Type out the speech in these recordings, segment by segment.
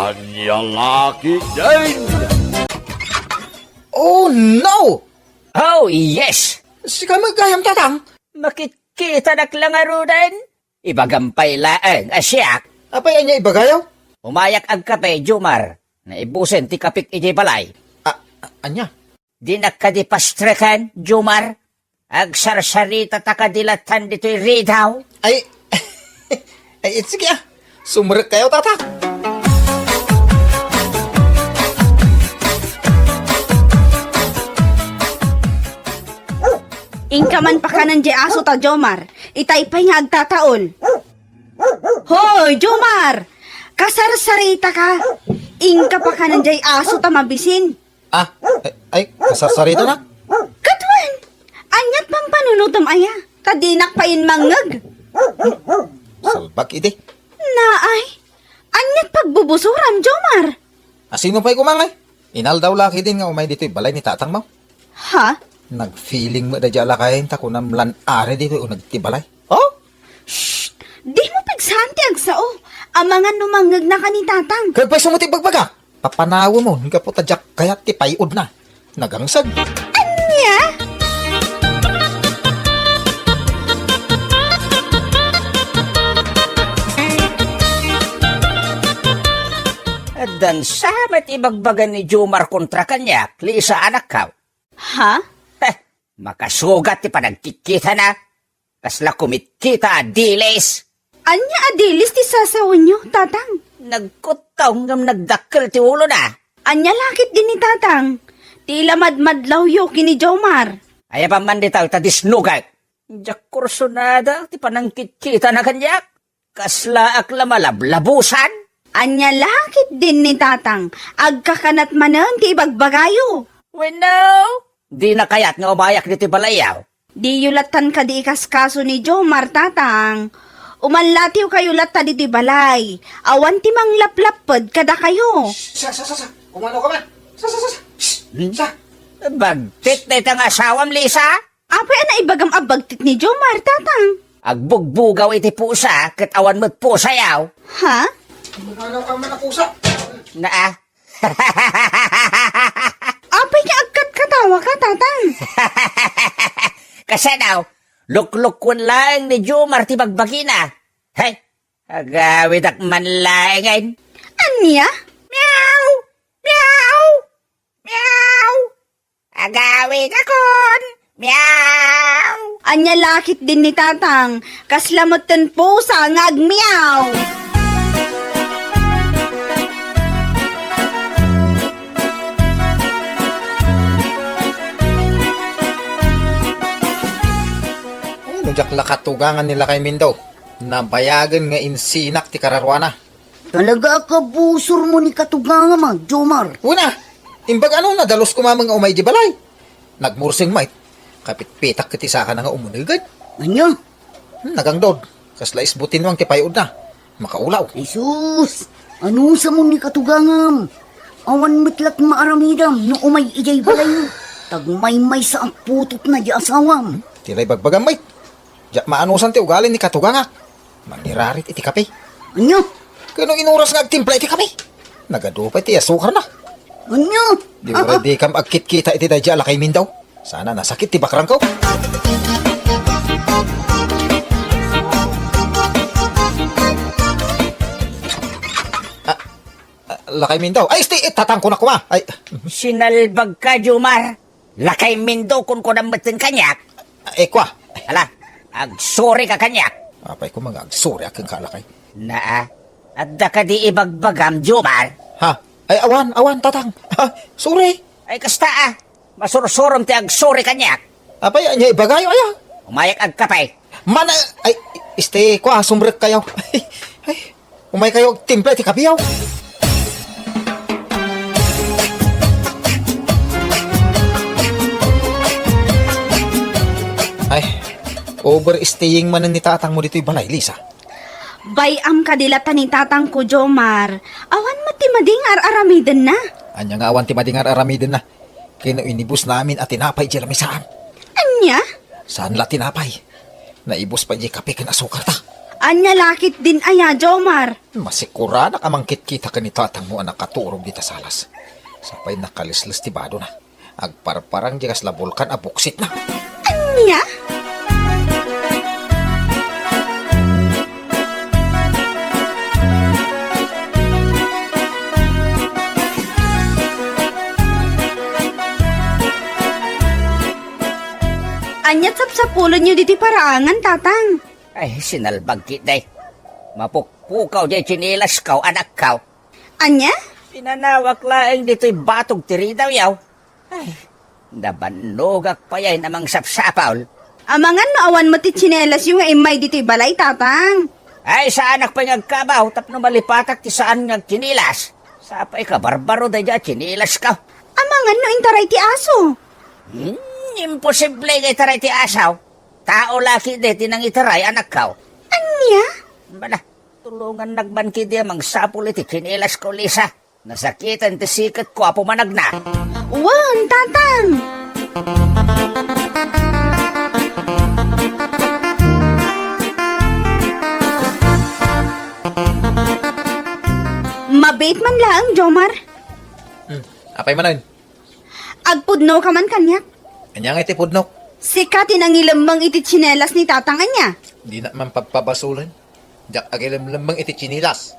Anya laki din! Oh no! Oh, yes! Si kamagayam tatang. Makikita na lang arunan. Ibagampay laang asyak. Apay anya ibagayaw? Umayak ang kape, Jumar. Na ibusen ti kapik iti balay. Anya? Di nakadipastrekan, Jumar. Ag sarsarita takadilatan dito'y ridaw. Ay, sige ah. Sumurek kayo tatang. Ingka man pa ka ng aso ta, Jomar. Itaypay nga agtataon. Hoy, Jomar! Kasarsarita ka. Ingka pa ka ng aso ta mabisin. Kasarsarito na? Katwan! Anyat pang panunutom aya. Kadinak pa in mangag. Salbak iti. Naay. Anyat pagbubusuram, Jomar. Sino pa'y kumangay? Inal daw laki din nga umay dito'y balay ni tatang mo. Ha? Nag-feeling mo da dyan lakayin ta kung namlan are dito o nagtibalay. Oh? Di mo pagsanti agsao. Amangan numangag na ka ni tatang. Kaya pa'y sumuti bagbaga. Papanawa mo, nga po tadyak kaya tipayod na. Nagangsag. Anya? Dan samat ibagbagan ni Jumar kontra kanyak, liisa anak ka. Ha? Makasugat ti panagkikita na. Kasla kumitkita adilis. Anya adilis ti sasawin nyo, tatang? Nagkutaw ngam nagdakkel ti ulo na. Anya lakit din ni tatang. Tila madmadlaw yo kini Jomar. Ay pa man ditaw ta disnugat. Diyak kursunada ti panangkitkita na kanyak. Kasla akla malablabusan. Anya lakit din ni tatang. Agkakanat manan ti ibagbagayo. Bueno, di na kayat nga umayak ni ti balayaw. Di yulatan ka di ikaskaso ni Jomar, tatang. Umanlatiw kayo lata di balay. Awan ti mang laplapod kada kayo. Sa. Kumano ka man? Sa. Bagtit na itang asawam, Lisa. Apay ana ibagam abagtit ni Jomar, tatang. Agbugbugaw iti pusa, kat awan mo't pusa yaw. Ha? Kumano ka man ang pusa? Naa. Apay nga agkat katawa ka, tatang. Kasi daw, luklukwan lang ni Jomar ti bagbagina. Hey, agawid ak manlaingan. Anya? Meow! Meow! Meow! Agawid akon! Meow! Anya lakit din ni tatang. Kaslamotan po sa ngagmiyaw. Nujak lakatugangan nila kay Mindo. Nabayagan nga insinak ti kararwana. Talaga ka busur mo ni katugang ma, Jomar. Una, imbag ano na dalos kumamang nga umay di balay. Nagmursing mait. Kapit pitak kiti saka na nga umunigad. Anya? Nagangdod. Kasla isbutin wang tipayod na. Makaulaw. Ay sus, ano sa mo ni katugangam? Awan mitlat maaramidam no umay ijay balay. Tagmay-may sa ang putot na di asawam. Tilay bagbagang mait. Diya maanusan ti ugalin ni katuganga. Manirarit iti kape. Anya? Kano inuras nga agtimpla iti kape. Nagadupay ti asukar na. Anya? Di mo di kam agkit kita iti dadya lakay Mindaw. Sana nasakit ti bakrang ko. Lakay Mindaw. Ay, tatang ko na kuma. Ay, Sinalbag ka, Jomar. Lakay mindo kun ko namatin kanyak. kwa. Ala, agsuri ka kanyak. Apay ko mga agsuri akong kalakay. Naa, at da ka di ibagbagam, Jomar. Ha? Ay, awan, tatang. Ha? Sorry. Ay kasta masursurom ti agsuri kanyak. Apay, anya ibagayo, aya. Umayak ag kapay. Mana, ay, kwa, sumbrek kayo. Ay, umay kayo, timple, ti kapiyaw. Ay, overstaying man ni tatang mo dito'y balay, Lisa. Bayam kadilatan ni tatang ko, Jomar. Awan mo ti mading ar-aramiden na. Anya nga awan ti madingar aramidin na. Kino inibus namin at tinapay di lamisaan. Anya? Saan la tinapay? Naibus pa di kape kan asukar ta. Anya lakit din aya, Jomar. Masikura na kamangkit kita ka ni tatang mo anak katurog dita salas. Sapay nakalislas tibado na. Agparparang di kas labulkan abuksit na. Anya? Anyat sapsapulo niyo diti paraangan, tatang. Ay, sinalbag kita eh. Mapukpukaw di chinilas kaw, anak kaw. Anya? Pinanawak laeng dito'y batog tiri daw yaw. Ay, nabanogak pa yan namang sapsapaw. Amangan maawan mo ti tsinelas yung imay diti balay, tatang. Ay, sa anak pa ngagkabaw, tapno malipatak ti saan ngag chinilas. Sapay ka, barbaro da dya, chinilas ka. Amangan no intaray ti aso. Imposible nga itaray ti asaw. Tao laki de, tinang itaray, anak kaw. Anya? Bala, tulungan nagbanki di amang sapul iti chinilas ko, Lisa. Nasakitan ti sikat ko, apo managna. Wan, tatang. Mabait man lang, Jomar. Apay manan. Agpudno ka man kanyak. Kanya nga iti pudnok. Sikat inangilambang iti tsinelas ni tatang anya. Di na man pagpabasulan. Diyak agilam-lambang iti chinilas.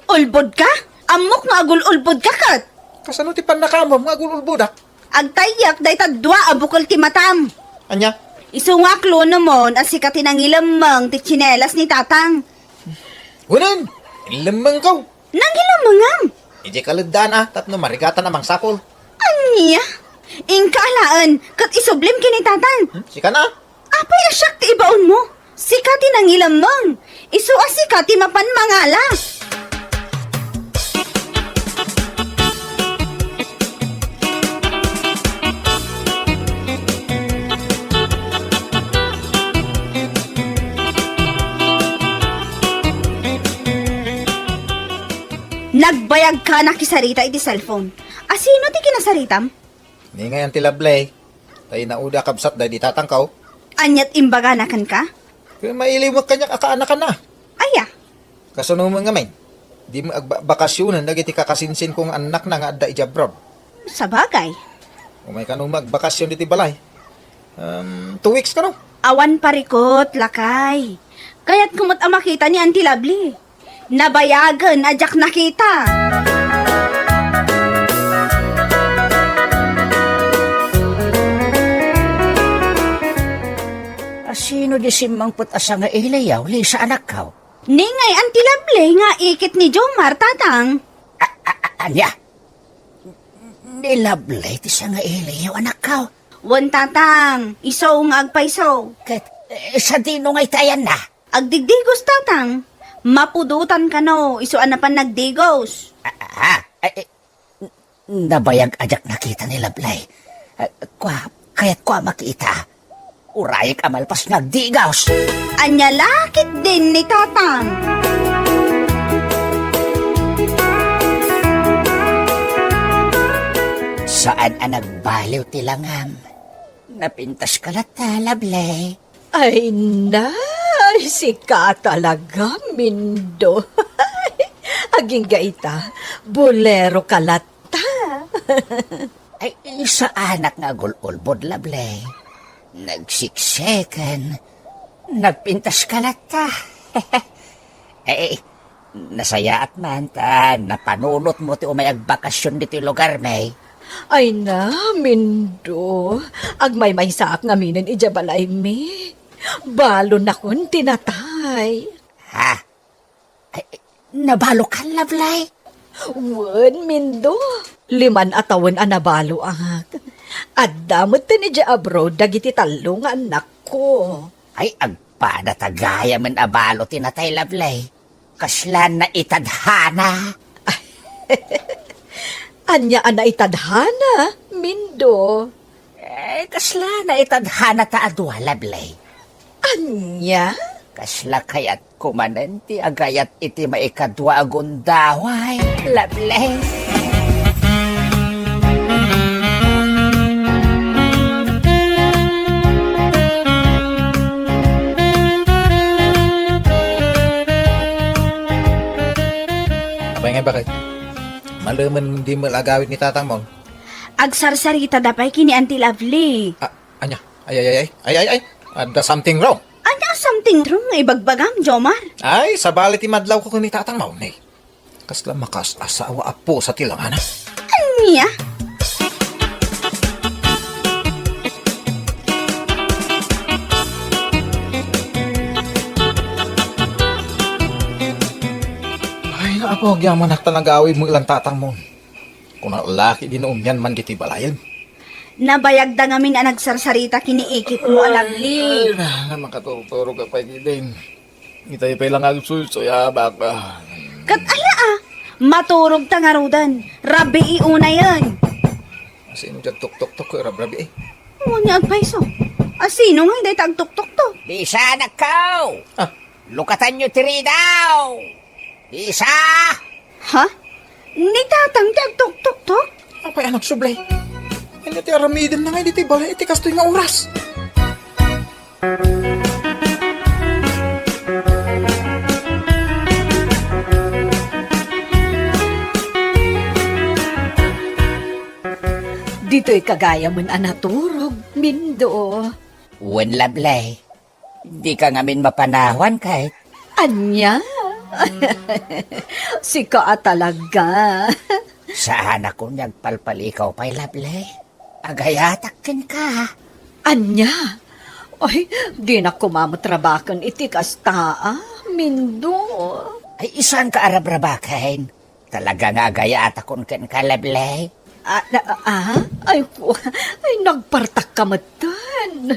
Ulbod ka? Amok nga agul-ulbod ka kat. Kasano ti panakamom nga gululbudak? Agtayak day tadwa abukol ti matam. Anya? Isungaklo namon as sikat inangilambang ti tsinelas ni tatang. Wanan! Ilamang kaw! Nangilambangam. Ije kalagdaan tapno marigatan amang sapol. Anya? Ingkaalaan, kat isublim kini tatang. Sika na! Apay asyak ti ibaon mo. Sikati nang ilamang. Isu asikati mapan mangala. Nagbayag ka na kisarita iti cellphone. Asino ti kinasaritam? Ni ngayon tilablay. Tayo na uda kabsat da di tatangkaw. Anyat imbaga na kan ka? Kaya mailiwag kanya kakaanakan na. Aya. Kasano mo nga may. Di mo agbakasyonan dagiti kakasinsin kong anak na nga adda ijabrob. Sa bagay. Umay ka nung magbakasyon diti balay. 2 weeks ka no? Awan parikot, lakay. Kaya't kumot ang makita ni Auntie Lovely. Nabayagan, ajak nakita. Sino di simmangput asa nga ilayaw, Lisa, anak kaw? Ningay Auntie Lovely nga ikit ni Jomar, tatang. Anya? Nilablay ti siya nga ilayaw, anak kaw. Wan tatang, iso nga agpaiso. Kat, sa dino nga'y tayan na. Agdigdigos tatang. Mapudutan ka no, iso anapan nagdigos. Nabayag ajak nakita ni Lablay. Kaya't kwa makita. Urayik amalpas nagdigaws. Anya lakit din ni tatang. Saan ang nagbaliw tilangam? Napintas ka lata, Lablay. Ay, si ka talaga, Mindo. Aging gaita, bolero kalata. Ay, sa anak nga gululbod, Lablay. Nagsiksekan. Nagpintas ka lata. Eh, nasaya at man ta, napanunot mo ti umayag bakasyon dito lugar, may. Ay na, Mindo. Agmay may saak nga minin ijabalay mi. Balo na kun tinatay. Ha? Ay, nabalo ka, Lablay? Wen, Mindo. 5 atawan anabalo ang. At damot tinidya abroad dagiti talo nga anak ko. Ay, agpada tagaya man abalo tinatay, Lablay. Kaslan na itadhana. Anya ana itadhana, Mindo. Eh, kasla na itadhana ta adwa, Lablay. Anya? Kasla kayat kumanenti agayat iti maikadwa agundaway, Lablay. Abay nga bakit? Malaman hindi mo agawit ni tatang mo. Agsarsarita dapay kini Auntie Lovely. Anya? Ay. Ada something wrong. Anya something wrong ibagbagam, Jomar. Ay, sa balit imadlaw ko ni tatang mo, nay. Kasla makas asawa apo sa tilangan, ha? Anya? Ay, naapo, agyaman nakta nag-awid mo ilang tatang mo. Kung ang lalaki dinoon yan man kiti balayan. Nabayag da ngamin ang nagsarsarita kini Ikit mo, Lovely. Ay, na makaturo ka pa din. Itay pa ilang agsusoya baka. Kat ala maturog tangarudan. Rabi iuna yan. Sino dyan tuk-tuk-tuk ko, rabi eh. Munya agpaiso. Sino nga hindi tagtuktok to? Bisa anak kau. Ah. Lukatan nyo tiri daw. Bisa. Ha? Ni tatang tagtuktok to? Apay anak sublay. Hindi ti aramidin na nga, hindi ti balay, iti kastoy nga oras. Dito'y kagaya man anaturog, Mindo. Wen Lovely. Di ka ngamin mapanawan kahit. Anya? Sika talaga. Saan ako nagpalpalikaw pa'y Lovely? Agayatakin ka. Anya? Ay, di na kumamutrabakan iti kasta, Mindo. Ay isan ka arab-rabakin. Talaga nga agayatakon ken ka Lovely. Ay, nagpartak ka matan.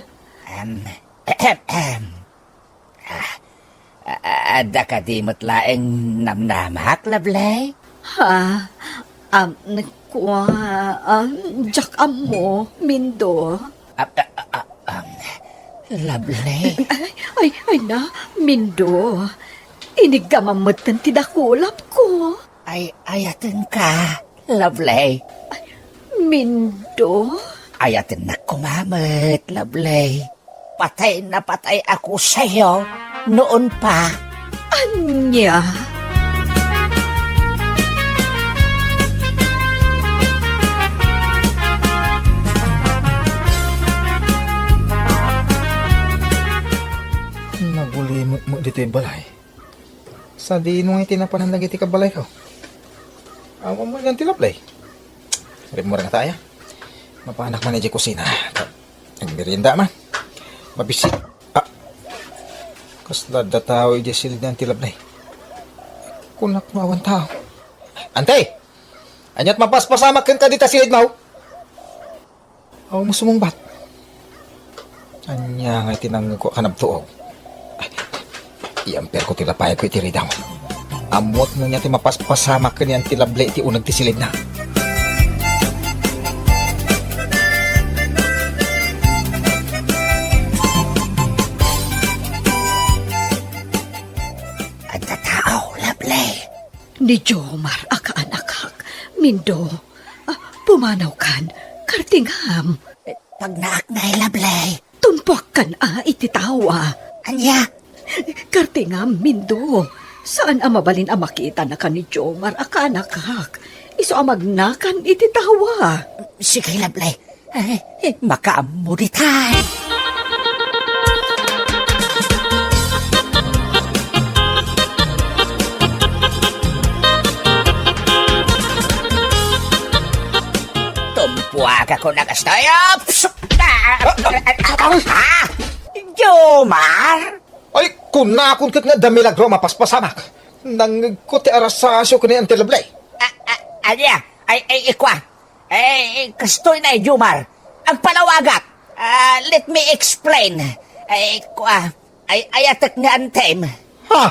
Ada ka di matlaeng namnamak, Lovely? Ha? Jack mo, Mindo. Lovely? Ay na, Mindo. Inigamamatan tidakulap ko. Ay, ayatin ka, Lovely. Mindo? Ayatin na kumamit, Lovely. Patay na patay ako sa'yo noon pa. Anya? Naguli mo dito yung balay. Sa di nung itinapanan lagi ti kabalay ko. Awa mo yung tilaplay. Rin mo rin tayo. Mapanak man na kusina. Ang merienda man. Mabisi. Kasla da tao iti silid ng tilaplay. Kunak mawan tao. Antay! Anyat mapaspasamakan ka dita silid mo. Awa mo sumumbat. Anya nga itinang ko kanabtuog. Iamper ko tilapay ko iti ridaw. Amot mo niya ti mapaspasama ka niyan tilable iti unag ti silid na. Ada tao, Lovely. Ni Jomar, akaanakak. Mindo, pumanaw kan, kartingham. Pag naaknay, Lovely. Tumpak kan ititawa. Anya? Kartingam, Mindo. Saan mabalin makita na ka ni Jomar, akaanakak? Iso magnakan ititawa. Sige, Lovely. Makaamuditay. Tumpuak ako na kastoyop! Jomar! Ay, kunakon kat nga damilagro mapaspasamak. Nang kote arasasyo ka niyan tilable. Anya? Ay, ikwa. Kastoy na, Jomar. Ang palawagak. Let me explain. Ayatak nga ang time. Ha?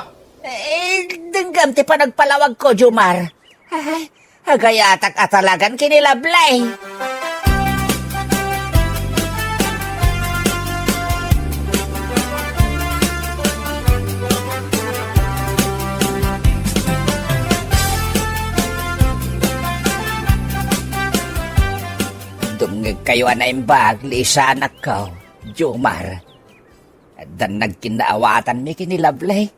Denggam ti pa nagpalawag ko, Jomar. Agayatak atalagan kinilablay. Dungig kayo na imbag, Lisa anak ko, Jomar. Dan nagkinaawatan mi kinilablay.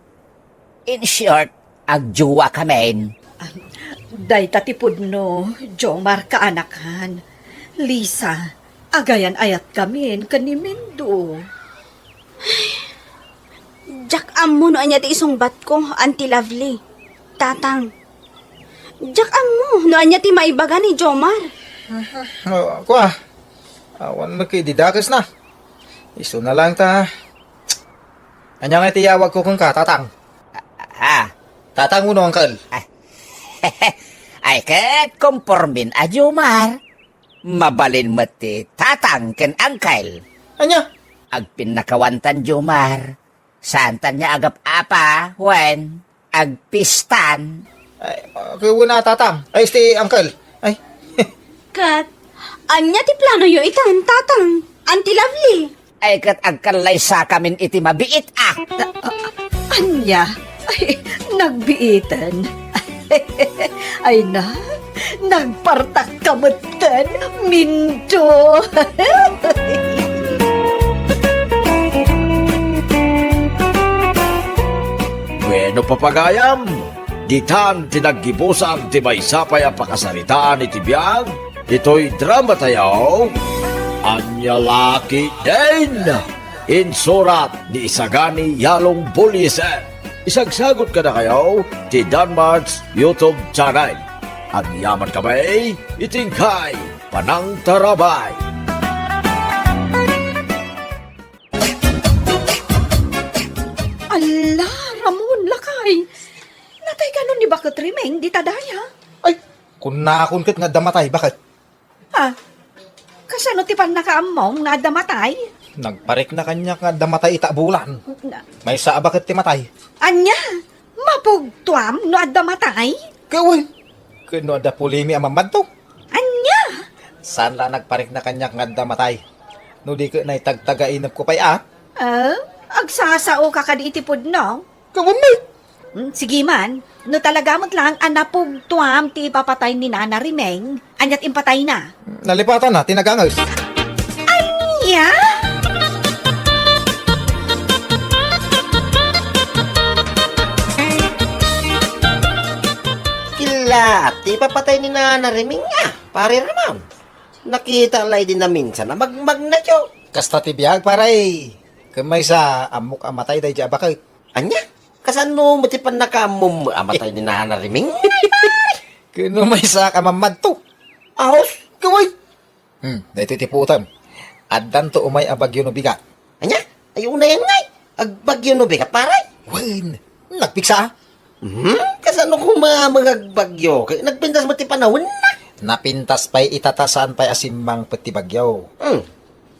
In short, agjuwa kami. Day tatipod no, Jomar kaanakan. Lisa, agayan ayat kami kanimindo. Jak amo no anya ti isungbat ko, Auntie Lovely. Tatang. Jak amo no anya ti maibaga ni Jomar. Ako awan magkididakas na. Iso na lang ta. Anya nga tiyawag ko kung ka, tatang. Ha? Tatang uno, uncle. Ay ket kompormin a Jomar. Mabalin mati tatang ken angkel. Anya? Ag pinakawantan Jomar. Santan niya agap apa, wen, ag pistan. Ay, na tatang. Ay, uncle. Ay, Kat, anya ti plano yo itan, tatang. Auntie Lovely. Ay ket ag kalay sa kamin iti mabiit ah. Anya, ay, nagbiitan. Ay na, nagpartak kamutan, Mindo. Bueno papagayam, ditan tinaggibusan ti may sapay ang pakasaritaan iti biyag, ito'y drama tayaw, Anya Laki din, insurat ni Isagani Yalong Buliesen. Isagsagot ka na kayo ti Danmar's YouTube channel. Ang yaman kamay, itingkay, panang tarabay. Ala, Ramon, lakay. Natay ka nun ni Bakit Rimeng, di tadaya. ay, kung nakakungkit nga damatay, bakit? Ha? Kasano ti pan nakaamong na damatay? Nagparik na kanya nga damatay itabulan. Na, May saa bakit ti matay? anya, mapugtuam no ad damatay? Gawin. Kuno da pulimi ang mamad to. Anya? Saan la nagparik na kanya nga damatay? No di ka na itagtagainap ko pa'y Agsasao ka kadi itipod no? Gawin na. Sige man, no talaga mo't lang anapugtuam ti papatay ni Nana Rimeng, anyat impatay na. Nalipatan na, tinagangas. Ya? Kila, ti papatay ni Nana Riming nga, pare Ramon. Nakita lay din na minsan na magmag na tiyo. Kasta ti biyag paray. Kamay sa amok amatay day di bakit? Anya, kasano mo ti pan nakamum amatay ni Nana Riming? Kuno may sa kamamad to. Ahos, Gawin. Dahito ti putam. Addan to umay abagyo no bigat. anya, ayun na yan ngay. Agbagyo no bigat, pare. Wen, nagpiksa. Kasano kung mga agbagyo? Kaya nagpintas mo ti panahon na. Napintas pa'y itatasan pa'y asimbang pati bagyaw. Hmm.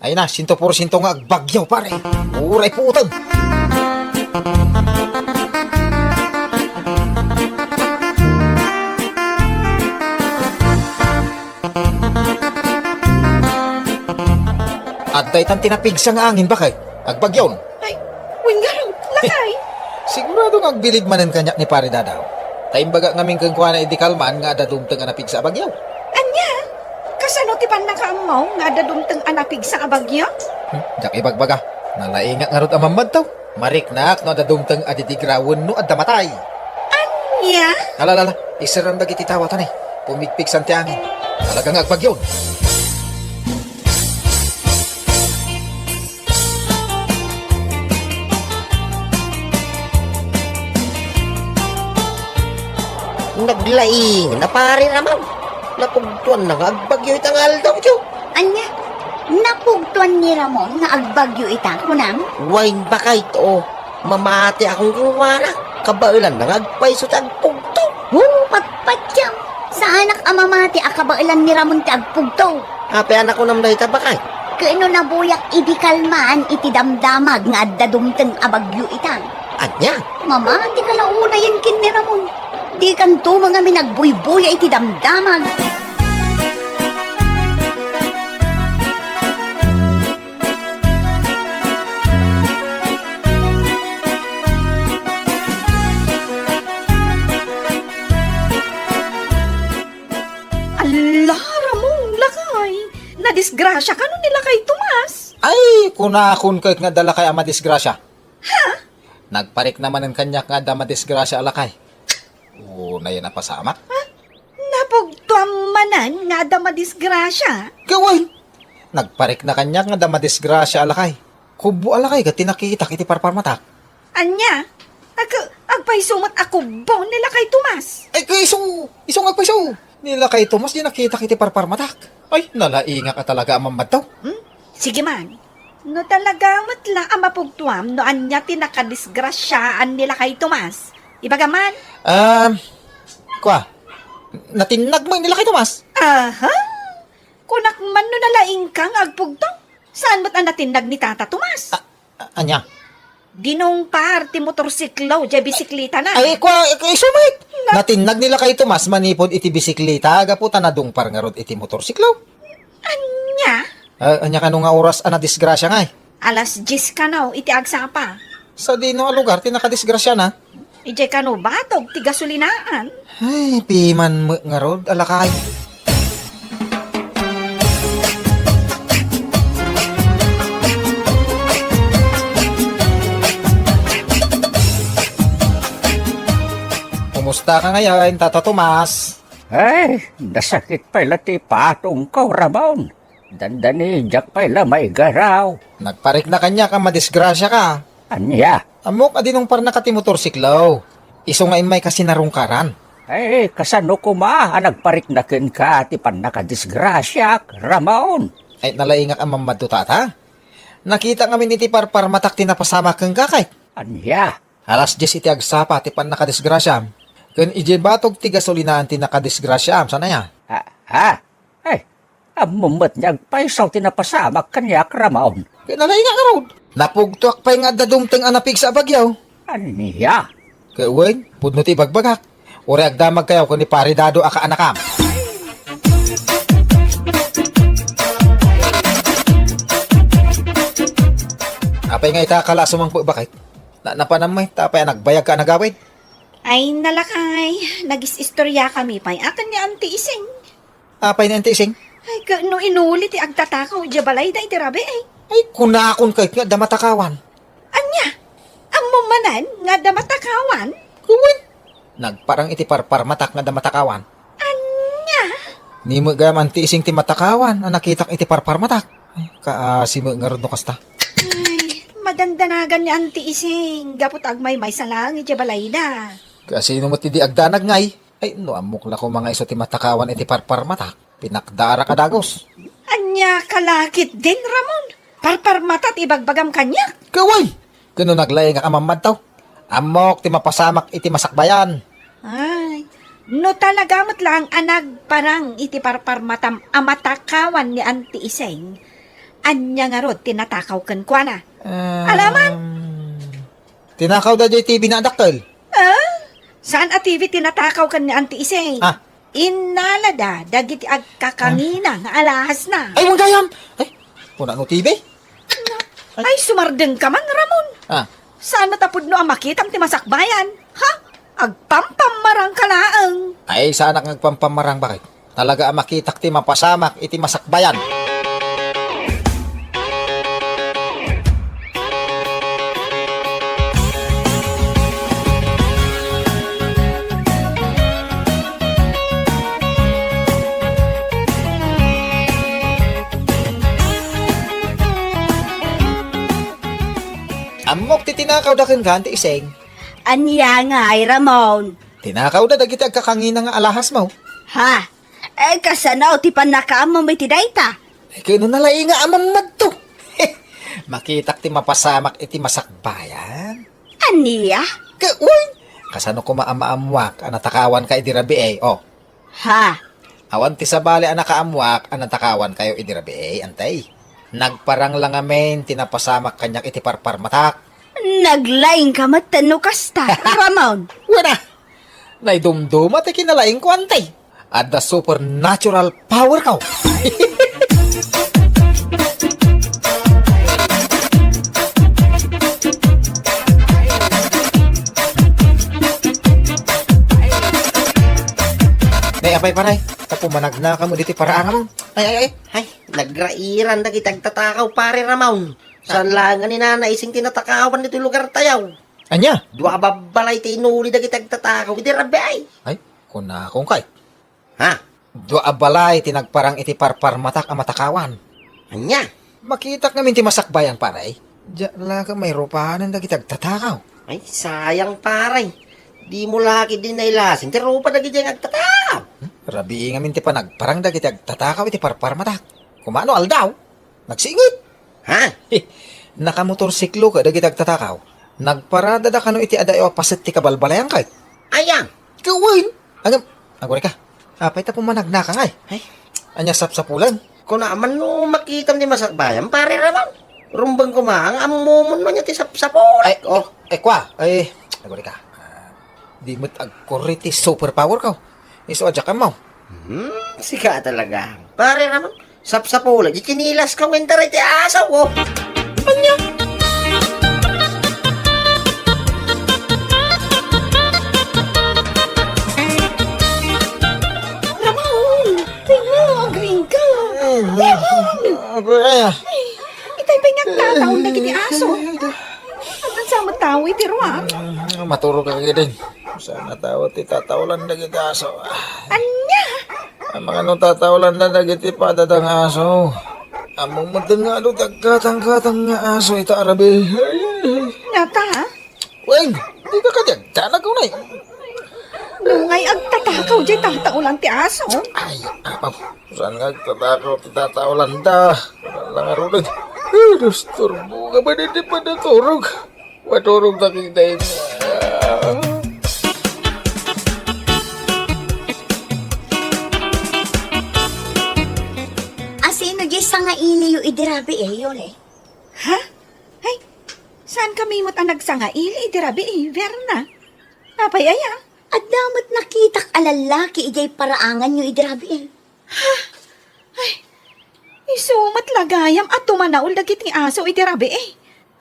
Ay na, 100% nga agbagyaw pare. Uray putam. At daytan tinapigsa nga angin bakit? Agbagyaw. Ay, wingaro, lakay. Sigurado nga agbilib manen kanya ni pare dadaw. Taimbaga ngaming kang kuha na idikalman nga dadumtang nga napigsa bagyaw. Anya? Kasano ti pan nakaamaw nga dadumteng anapig sa abagyo? Jak ibagbaga. Nalaingat nga rod ang mamad taw. Mariknak no dadumteng adidigrawon no at damatay. Anya? Alalala, isarang dagiti tawatan eh. Pumigpig sa tiyangin. Talagang agbagyaw. Naglaing na pare Ramon. Napugtuan na nga agbagyo itangal daw tiyo. Anya, napugtuan ni Ramon nga agbagyo ita kunam. Wine ba kayo to? Mamati akong kuwana. Kabailan na nga agpaiso tagpugto. Patpatyam. Sa anak amamati akabailan ni Ramon ti agpugto. Hape anak ko nam dahita ba kayo? Kaino nabuyak idikalman iti damdamag nga adda dumteng abagyo itang. Anya? Mamati ka launa yan kin ni Ramon. Di kanto mga minagbuybuya iti damdamag. Ala, Ramon, lakay. Nadisgrasya ka nun nila kay Tomas. Ay, kunakon kahit nga dala kay ama disgrasya. Ha? Nagparik naman ang kanya nga dama disgrasya alakay. Oo, na yan ang pasama. manan nga da madisgrasya. Gawin! Nagparik na kanya nga da madisgrasya alakay. Kubo alakay ka tinakita iti parparmatak. Anya, agpaisumat ako baw nila kay Tomas. Ay, isong agpaiso. Nila kay Tomas, di nakita kiti parparmatak. Ay, nalainga ka talaga ang mamad daw. Sige man, no talaga matla ang mapugtuam no anya tinakadisgrasyaan nila kay Tomas. Ibagaman, Natinag mo nila kay Tomas. aha, kunak man no nalaing kang agpugto. Saan mo't ang natinag ni Tata Tomas? Anya? Dinong party motorsiklo, jay bisikleta na. Ay, sumit. Natinag nila kay Tomas, manipod iti bisikleta, gaputa na dungpar nga rod iti motorsiklo. Anya, Anya ka nga oras na disgrasya nga eh. alas 10 ka na, iti agsapa. Sa di no lugar, tinakadisgrasya na. Ijay ka no batog, ti gasulinaan. Ay, piman mo nga rod, alakay. Kumusta ka ngayon, Tata Tomas? Ay, nasakit pala ti patong ko, Ramon. Dandani, jak pala may garaw. Nagparik na kanya ka, madisgrasya ka. Anya, Amok, adinong par nakati motorsiklaw. Iso nga may kasi narungkaran. ay, kasano ko nagparik na kin ka, ti pan nakadisgrasya, Ramon. Ay, nalaingak ang mamado, Tata. Nakita kami ni ti parparmatak tinapasama kang kakay. Anya, Alas 10 iti agsapa, ti pan nakadisgrasya. Kun ije batog ti gasolinaan ti nakadisgrasya, sana ya? ay, amumot niya agpaisaw tinapasamak kanyak, Ramon. Kaya nalaingak nga rod. Napugtuak pa yung adadumteng anapig sa bagyaw. Anya, Kaya uwing, pudno ti bagbagak. Uri agdamag kayo kung ni paridado aka anakam. Apay nga itakala sumangpo bakit? Napanamay, tapay nagbayag ka nagawid. Ay, nalakay. Nagis-istorya kami pa'y akan ni Auntie Ising. Apay na antising. Ay, no inulit ti agtatakaw, jabalay da iti rabi ay. Ay, kunakon kahit nga damatakawan. Anya, amo manan nga damatakawan. Kuwin. Nagparang iti parparmatak nga damatakawan. Anya, Ni mo gam antising ti matakawan, ang nakitak iti parparmatak. Ay, kaasi mo nga ron no kasta. ay, madandanagan ni Auntie Ising. Gapot agmay may salang iti jabalay da. Kasi mo ti di agdanag ngay. Ay, no amok na ko mga iso ti matakawan iti parparmatak. Pinakdara kadagos. Anya, kalakit din, Ramon. Parparmatat ibagbagam kanya. Kaway! Ganun naglay nga amamad taw. Amok ti mapasamak iti masakbayan. Ay, no talagamot lang anag parang iti parparmatam amatakawan ni Auntie Ising. Anya nga rod tinatakaw ken kuana. Alaman? Tinakaw da jay TV na adakkel. Saan a TV tinatakaw ken ni Auntie Ising? Ah. Inalada, dagiti agkakangina nga alahas na. Ay, mong gayam! Ay, kuna no TV? Ay, sumardeng ka man, Ramon. Ah, Saan matapod no ang makitam ti masakbayan? Ha? Agpampamarang kalaang. ay sana kang nagpampamarang bakit? Talaga ang makitak ti mapasamak iti masakbayan. Amok ti tinakaw da kang ganti iseng. Anya nga ay Ramon. Tinakaw da dagiti agkakangina nga alahas mo. Ha? Eh, kasanaw ti panakaam mo may tidayta. Ay, kano nalai nga amamad to. Makitak ti mapasamak iti masakbayan. Aniya? Uy! Kasano ko maamamwak, anatakawan ka idirabi eh. Oh, Ha? awan ti sabali anakaamwak, anatakawan kayo idirabi eh, antay. Nagparang lang amen, tinapasamak kanyak iti parparmatak. Naglaing ka matano kasta, Ramon. Wala! Naidumduma ti kinalaing ko, antay. At the supernatural power ko. Nay, apay paray. Tapumanag na ka mo diti paraang mo. Ay. Ay, nagrairan na kitang tatakaw, pare Ramon. Saan lang nga ni Nana Ising tinatakawan dito lugar tayaw. Anya? Dua babalay ti inuli na kitang tatakaw, iti rabi ay. Ay, kuna kung kay. Ha? Dua balay tinagparang iti parpar matak ang matakawan. Anya? Makitak namin ti masakbayan paray. Diyan lang may rupahanan na kitag tatakaw. Ay, sayang paray. Di mo laki din nailasin. Ti rupa na gidya nagtatakaw. Rabi ngamin ti panagparang da kitag tatakaw iti parpar matak. Kumano aldaw? Nagsingit. Ha? Nakamotorsiklo ka da kitag tatakaw. Nagparada da kano iti adayo pasit ti kabalbalayan kay. Ayang. Gawin! Agore ka. Apay ta pumanagna ka ngay. Ay, Anya sapsapulan. kung naman no makita ni masakbayan, pare naman. Rumbang kumang, amumon man niya ti sapsapol. Ay, kwa. Ay, agore ka. Di mo't agkoriti superpower ka. Iso adya ka mo. Sika talaga. Pare naman, sapsapol. Di kinilas ka winter ti asaw ko. Anya? Ramon! Tingnan, green ka! Agore. Itay pa nagtataon na kiti aso. Ang sama tao iti ruwa. Maturo ka din. Sana tawat itatawalan na kita aso. Anya? Ang mga nung tatawalan na nagiti padadang aso. Among madang nga alo tagkatang-katang nga aso ita arabi. Nata, ha? Weng, di ka kadyag. Tanag ko na eh. Nungay agtatakaw di tataulan ti aso. Ay, apaw. Saan nga tatakaw tatawalan da. Wala lang arunag. Diyos, turbo ka ba hindi pa naturog? Maturog na kita yun. Asino di sa nga iliyo idirabi yun eh. Ha? Ay, saan kami mo't ang nagsanga ili itirabi Verna? Apay aya? At damat nakitak alalaki ijay paraangan nyo idirabi Isumat lagayam at tumanaol dagiti aso itirabi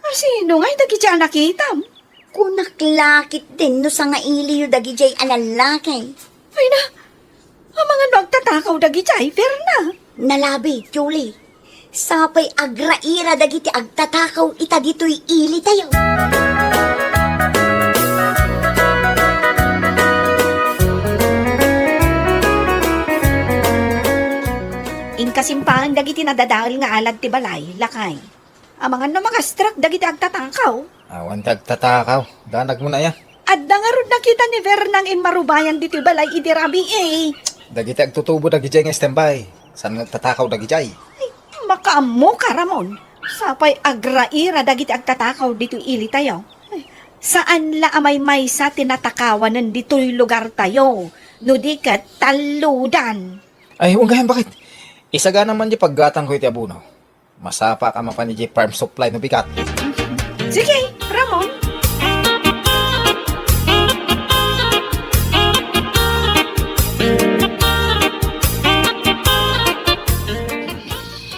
Sino nga'y dagiti nakitam? Kunaklakit din no sa nga iliyo dagijay alalaki. Ay na, ang mga nagtatakaw dagiti Verna. Nalabi, Julie. Sapay agraira dagiti agtatakaw ita dito'y ili tayo. Inkasimpahan dagiti nadadaol nga alad ti balay, lakay. Ang mga namagastrak dagiti agtatakaw. Awan tagtatakaw. Danag mo na yan. At dangarod nakita ni Vernang marubayan dito balay idirabi Dagiti agtutubo dagijay nga standby. Saan nga tatakaw dagijay? Makaamo ka, Ramon. Sapay agraira dagiti agtatakaw dito ili tayo. Saan la amay may sa tinatakawanan dito'y lugar tayo? No di ka taludan. Ay, unggahan bakit? Isaga naman di paggatang ko iti abuno. Masapa ka mapan ni farm supply no bigat. Sige, Ramon.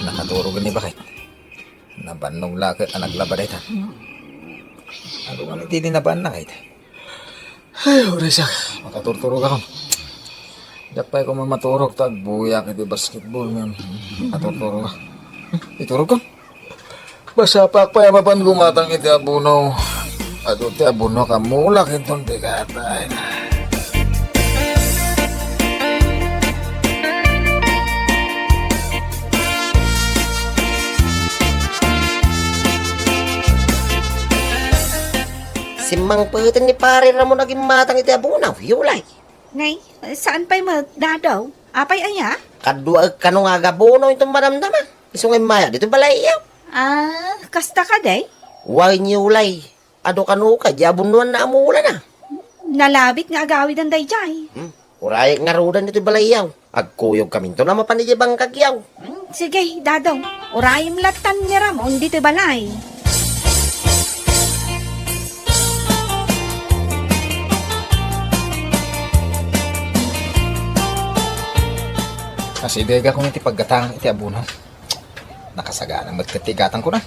Nakaturo ni bakit? Nabanong lakit ang naglabaritan. Ano nga hindi dinaban na kahit? Ay, oras siya. Makaturturog ako. Dapay ko maturog tag buyak iti basketball man. Makaturturog ako. Iturog ko. Basa pa mapan gumatang iti abuno. At iti abuno ka mulak itong bigata. Simang putin ni pare Ramon naging matang iti abunaw. Yulay. Ngay, saan pa'y magdadaw? Apay aya? Kadua kano nga gabunaw itong maramdaman. Isungay maya dito balay yaw. Kasta ka day? Huwag niyulay. Ado kano ka, diabunuan na amula na. Nalabit nga agawid ang dayjay. Urayag nga rudan dito balay yaw. Agkuyog kami to na mapanijibang kagyaw. Sige, dadaw. Urayim latan ni Ramon dito balay. Kasi dega kong iti paggatang iti abuno. Nakasagana magkatigatan ko na.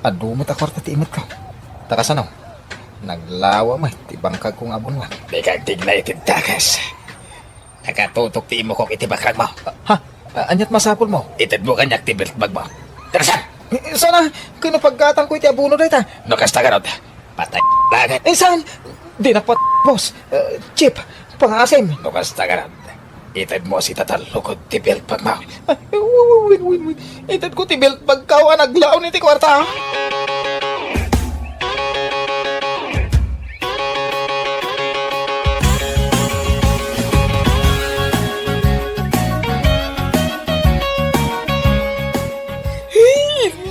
Adumot ako at imot ko. Takasano? Naglawa mo iti bangkag kong abuno. Bigag tiglay iti takas. Nakatutok ti imo kong iti bakrag mo. Ha? Anyat masapol mo? Itad mo kanyak ti biltbag mo. Tarasan! Sana, kino paggatang ko iti abuno dahita. No kasta ka ron. Patay lagat. Saan? Di na boss. Chip, pangasim. No kasta ka ron. Itad mo si tatalukod ti belt pag ma... Wait. Itad ko ti belt pag kawa naglaon ni ti kwarta.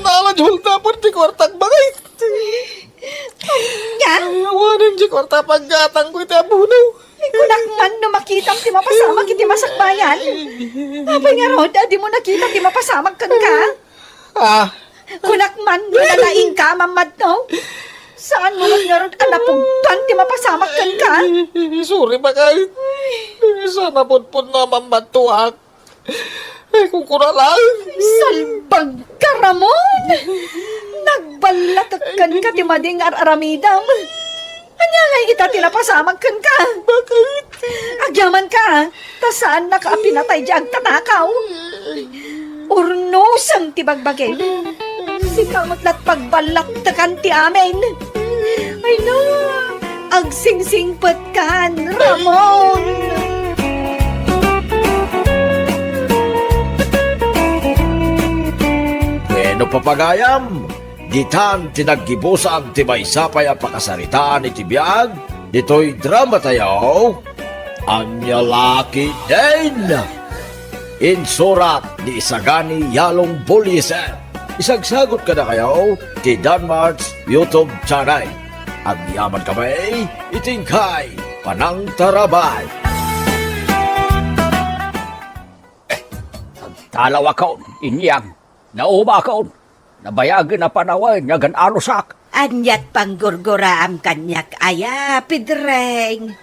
Naladhulta po ti kwarta bagay. Nga, Ayawanan ti kwarta paggatang ko iti abunaw. kunak man no makitang ti mapasamag iti masakbayan. Abay nga rod, di mo nakita ti mapasamag kan ka. Ah, Kunak man no nalaing ka, mamad no. Saan mo nga rod anapugpan ti mapasamag kan ka? sorry bagay. Sana pun na mamatuak. Ay, kung lang. Salbag ka, Ramon! Nagbalatakan ka ti mading aramidam. Anya nga ita tinapasamag kan ka? Bakit? Agyaman ka, ta saan nakaapinatay di agtatakaw? Urnusang ti bagbagay. Si kamutlat pagbalaktakan ti amin. Ay na, agsingsingpat kan, Ramon! Bueno papagayam, ditan tinaggibusan ti maysapay a pakasaritaan iti biag, dito'y drama tayo, Anya Laki Den. Insurat ni Isagani Yalong Buliser. Isagsagot ka na kayo ti Danmar's YouTube channel. Ang yaman kami, itingkay, panang tarabay. Talawa kaon, inyang. Nauma kaon. Nabayagin na panaway niya gan alusak. Anyat panggurguraam kanyak aya, Pedreng.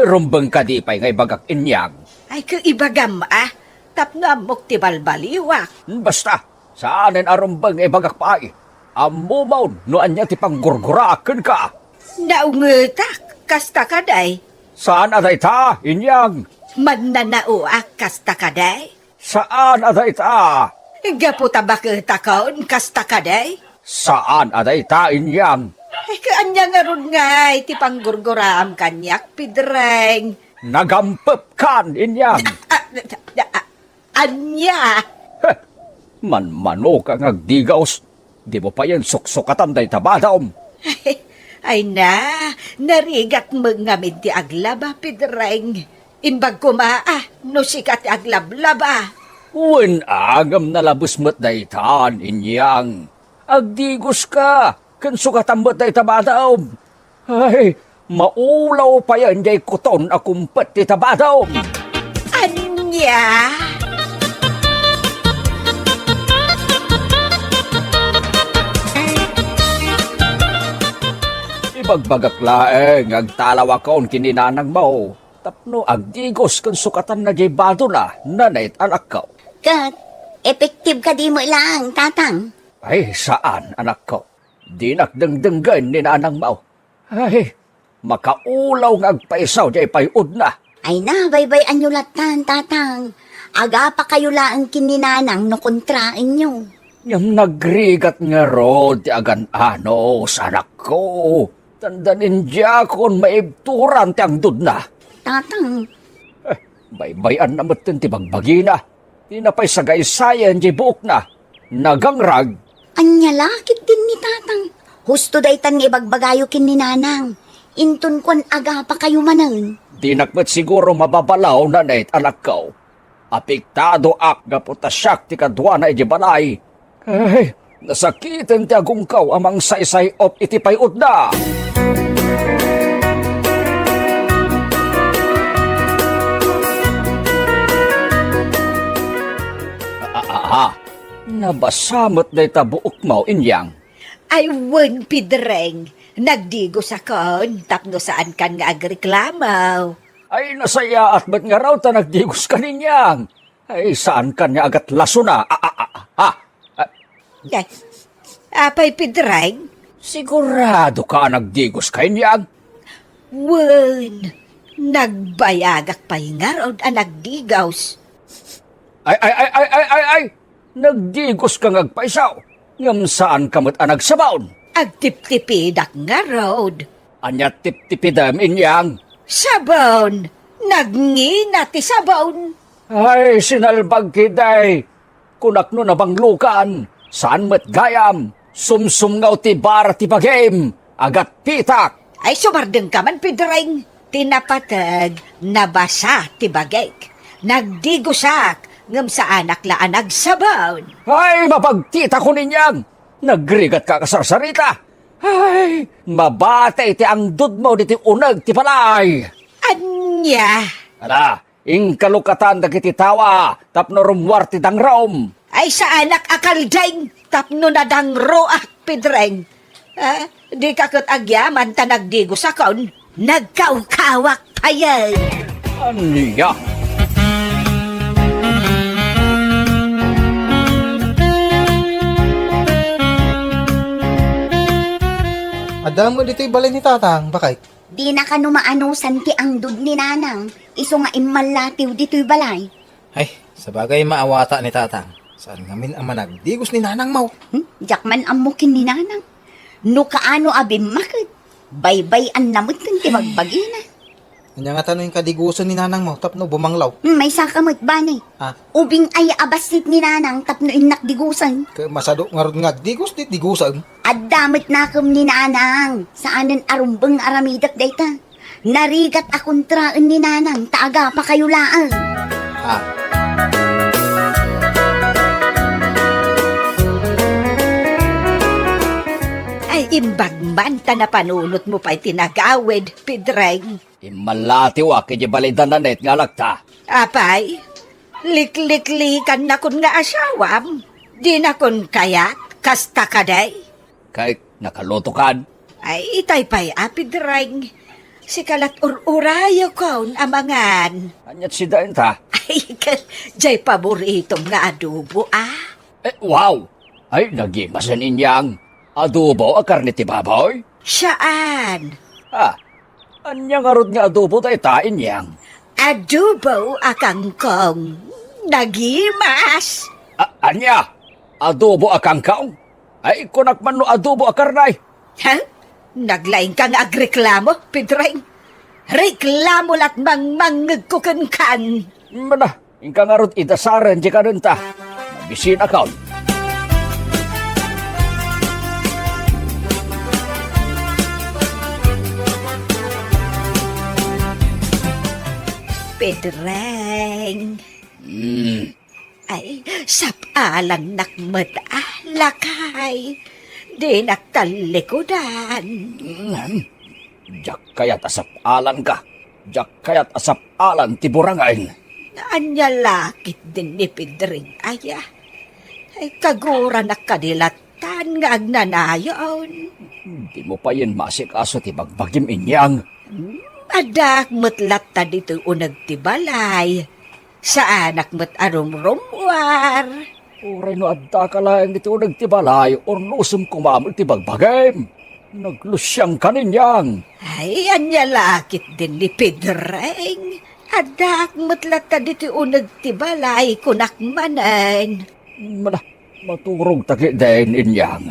Rumbeng ka di pa'y ngay bagak inyang. Ay, kaibagam tapno amok ti balbaliwak. Basta, saanin arumbeng ngay bagak pa'y. Amumaw, noan niya ti panggurgurakan ka. Naungetak, kasta kaday. Saan aday ta, inyang? Magnanauak, kasta kaday. Saan aday ta? Gaputa bakita kaon, kasta kaday. Saan aday ta, inyang? Ay, kaanya nga ron nga, ti panggurguraam kanyak, Pedreng. Nagampep kan, inyang. Anya. Heh, manmano ka ngagdigaws. Di mo pa yan suksukatan day tabadaom. Ay na, narigat mga ti aglaba, Pedreng. Imbag kumaa, no sikat aglablaba. Uwan agam na labos mo't daytan, inyang. Agdigos ka, kan sukatan mo't day tabadaom. Ay, maulaw pa yan day kuton akumpet di tabadaom. Anya. Ibagbagak laeng, agtalawa kaon kininanang mo. Tapno agdigos kan sukatan na jay bado na, nanay't anak ko. Kat, effective ka di mo lang, tatang. Ay, saan, anak ko? Di nakdengdenggan ni nanang mo. Ay, makaulaw ng agpaisaw jay payud na. Ay na, baybay anyo latan, tatang. Aga pa kayo lang kininanang no kontrain nyo. Yung nagrigat nga rod, ti agan ano, sa anak ko. Tandanin diya kung maibturan ti ang dud na. Tatang, Baybayan na matin ti bagbagi na. Di na pa'y sagay-sayan di buok na. Nagangrag. anya lakit din ni tatang. Husto daytan nga ibagbagayo kininanang. Intun kon aga pa kayo manang. Di nakmet siguro mababalaw na nait anak ko. Apektado ak nga putasyak ti kadwa na iti balay. Ay, nasakitin ti agungkaw amang saysay op iti payud na. Nabasamot na itabuok mo, inyang. Ay, wen, Pedreng. Nagdigo sa kon, tapno saan kan nga agreklamaw. Ay, nasaya at ba't nga raw ta nagdigos ka ninyang? Ay, saan ka niya agat laso na? Ay, apay, Pedreng. Sigurado ka nagdigos ka ninyang? Wen, nagbayagak pa'y nga rod ang nagdigaws. Ay! Nagdigos ka ngagpaisaw. Ngam saan kamot ang nagsabaon? Agtip-tipidak nga rod. Anya tip-tipidam inyang. Sabon, nagngina ti sabon. Ay, sinalbag kiday. Kunak no nabanglukan. Saan met gayam? Sumsumngaw ti bar ti bagim. Agat pitak. Ay, sumardeng ka man, Pedreng. Tinapatag, nabasa ti bagay. Nagdigusak, ngam sa anak laan nagsabaw. Ay, mapagtita ko ninyang. Nagrigat ka kasarsarita. Ay, mabatay ti ang dud mo di ti unag ti palay. Anya? Ala, ingkalukatan dagiti tawa, tapno rumwar ti dangrom. Ay, sa anak akaldeng, tapno na dangroak, Pedreng. Di kakot agyaman ta nagdigusakon, nagkaukawak pa yan. Aniya? Adam mo dito'y balay ni tatang, bakay? Di na ka numaanusan ti ang dud ni nanang. Iso nga imalatiw dito'y balay. Ay, sa bagay maawata ni tatang. Saan ngamin ang managdigos ni nanang mau? Jakman amukin ni nanang. No kaano abim makit. Baybay an namot kang timagbagina. Kanya nga tanong yung kadigusan ni nanang mau, tapno bumanglaw. May sakamot ba ni? Ha? Ubing ay abasit ni nanang tapno inak digusan. Kaya masado nga ron nga, digos dit digusan. At damot na kam ni nanang. Saanan arumbang aramidak dayta. Narigat akong traan ni nanang. Taaga pa kayo laan. Ha? Ay, imbag man ta na panunot mo pa'y tinagawid, Pedreng. Imalatiw kaya balidan na net nga lagta. Apay, likliklikan na kun nga asawam. Di na kun kayat, kasta kaday. Kay nakalutukan. Ay, itay pa'y Pedreng. Si kalat ururayo kon amangan. Anyat si dain ta. Ay, jay paboritong nga adobo, Wow! Ay, nagimasan inyang. Adobo a karne ti baboy? Saan? Anyang arod nga adobo tayo tain yang. Adobo akang kong. Nagimas. Anya? Adobo a kangkaong? Ay, kunak man no adobo a karnay. Ha? Naglaing kang agreklamo, Pedreng. Reklamo lat mangmangag ko kan. Mana, ingka nga rod idasaran di ka rin ta. Mabisin account. Pedreng. Ay, sapalan nakmat lakay. Di naktalikodan. Jak kayat asap alan ka. Jak kayat asap alan ti burangain. Anya lakit din ni Pedreng, aya. Ay, kagura na kadilatan nga agnanayon. Di mo pa yun masik aso ti bagbagim inyang. Adak matlat ta dito unag ti balay. Sa anak mat arumrumwar. Uray no adda ka lang dito nagtibalay or lusum kumamag ti bagbagim. Naglusyang ka ninyang. Ay, anya lakit din ni Pedreng. Adak matlat ta dito unag ti balay kunak manan. Mana, maturog tagi din inyang.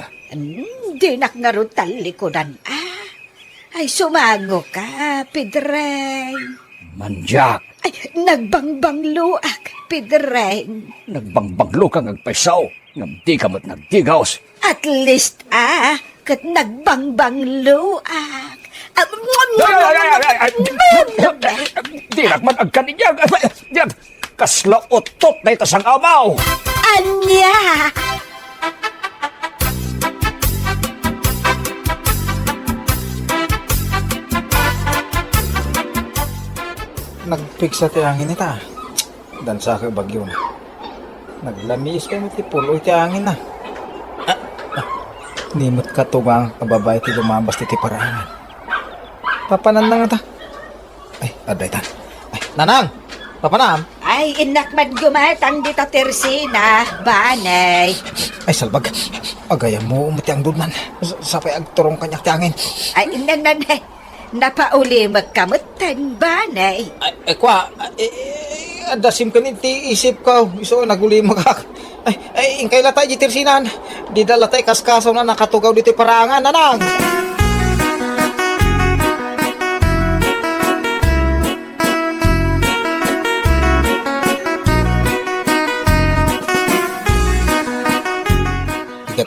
Di nakngarot talikodan, Ay, sumango ka, Pedreng. Manjak, Ay, nagbangbangluak, Pedreng. nagbangbanglo kang agpaisaw. Ngam di ka mat nagdigaws. At least, kat nagbangbangluak. Di nakman agkan ninyang. Kasla otot na itasang amaw. Anya! Nagpiksa ti angin ita. Dan sa ka bagyo na. Naglamis ka mo ti pulo ti angin na. Nimot ka tugang kababay ti lumabas ti parangan. Papanan na nga ta. Ay, aday ta. Ay, nanang! Papanam! Ay, inakman gumatang dita tersina, banay. Ay, salbag. Agaya mo umuti ang dudman. Sapay agturong kanyak ti angin. Ay, nanay. Napauli magkamutan, banay. Ay, kwa. Adasim ka ti isip ka. Iso, naguli magkak. Ay, ingkay latay di tirsinan. Di dalatay kaskasaw na nakatugaw dito parangan, nanang.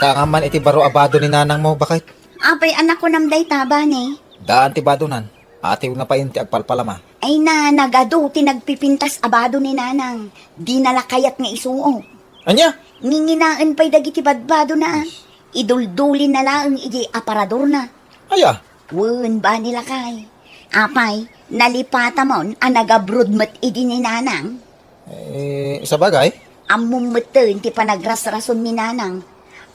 ka nga man iti baro abado ni nanang mo, bakit? Apay anak ko namday taba ni. Daan ti bado nan. Atiw na pa yun ti agpalpalama. Ay na, nagado, tinagpipintas abado ni nanang. Di nalakayat nga isuo. Anya? Nginginaan pa'y dagiti badbado na. Iduldulin na lang iji aparador na. Aya. Wun ba nila kay? Apay, nalipata mon ang nagabrod mat idi ni nanang. Sa bagay? Among meten ti panagrasrason ni nanang.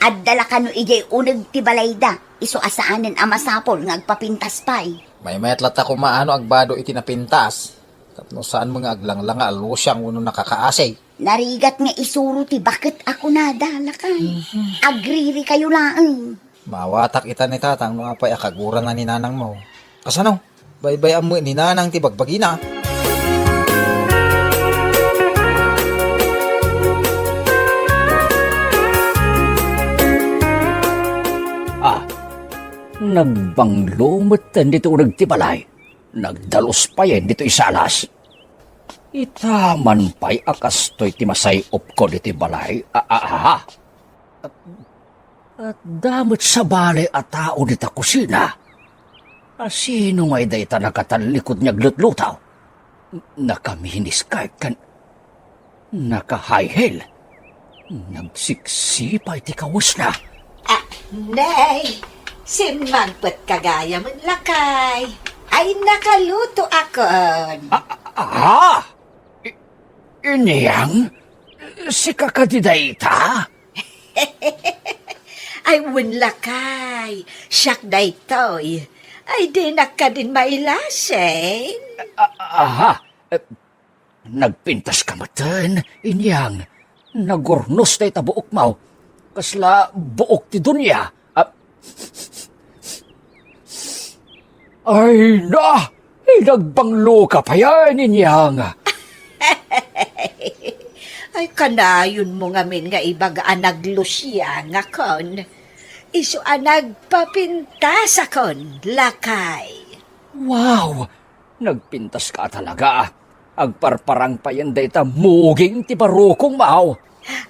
At dala kano iji unag ti balayda. Iso asaanan amasapol nga agpapintas pa'y. May mayat ko maano agbado iti napintas. Tapno saan mga aglang-lang alusyang uno nakakaasay. Narigat nga isuro ti bakit ako nadala kay. Agriri kayo laang. Mawatak ita ni tatang no apay akaguran na ni nanang mo. Kasano? Baybay mo ni nanang ti bagbagina. Nagbanglumatan dito nagtibalay. Nagdalos pa yan dito isalas. Itaman pa'y akastoy timasay ko dito balay. At damot sa balay at tao dito kusina. Sino nga'y dayta nakatalikod niya glutlutaw? Nakaminis kahit kan... Naka-high heel. Nagsiksipay ti kawas na. Nay, si Magpat kagaya man lakay. Ay nakaluto akon. Iniyang? Si kakadidayta? Ay lakay. Siyak daytoy. Ay di na ka din mailasin. Nagpintas ka matan, inyang. Nagurnos na itabuok mo. Kasla buok ti dunya. Ay na! Nagbanglo ka pa yan, inyang. Ay kanayon mo ngamin nga ibagaan naglusya nga kon. Isu nagpapintas akon, lakay. Wow! Nagpintas ka talaga. Agparparang pa yan dayta muging ti barukong mao.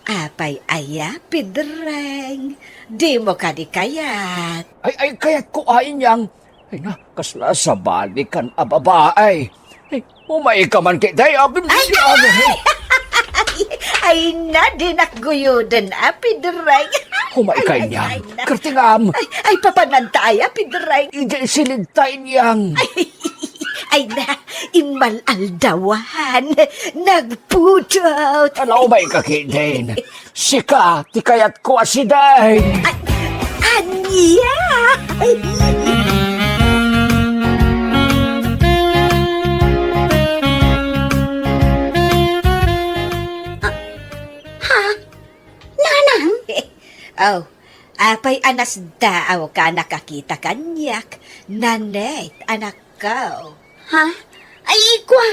Apay aya, pidreng. Di mo ka di kayat. Ay kaya't ko ayin yang. Ay na, kasla sa balikan ababaay. Ay, umay ka man kitay. Ay na, di nakguyudan, pidreng. Umay ka yang. Kertingam. Ay papanantaya, pidreng. Ije silidtain yang. Ay na, imalaldawan. Nagputot. Ano umay ka kitay? Sika, ti kayat ko asiday. Anya! Nanang? Oh, apay anas daaw ka nakakita kanyak. Nanet, anak ko. Ha? Ay, ikwa.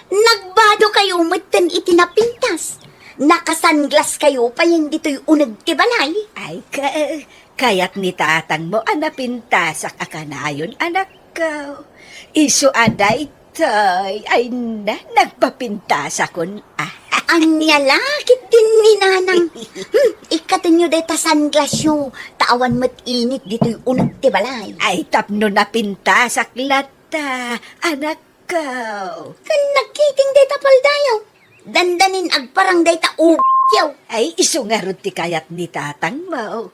Nagbado kayo matan itinapintas. Nakasanglas kayo pa yung dito'y unag tibalay. Ay, kaya't ni tatang mo anapintasak akanayon, anak ko. Isu aday toy, ay na, nagpapintas akon. Anya lakit din ni nanang. Ikatin nyo deta sunglass nyo. Tawan mat init dito'y unag tibalay. Ay, tapno napintasak lata, anak ko. Kan nagkiting deta paldayaw. Dandanin agparang deta yaw. Ay, isu nga ron ti kayat ni tatang mo.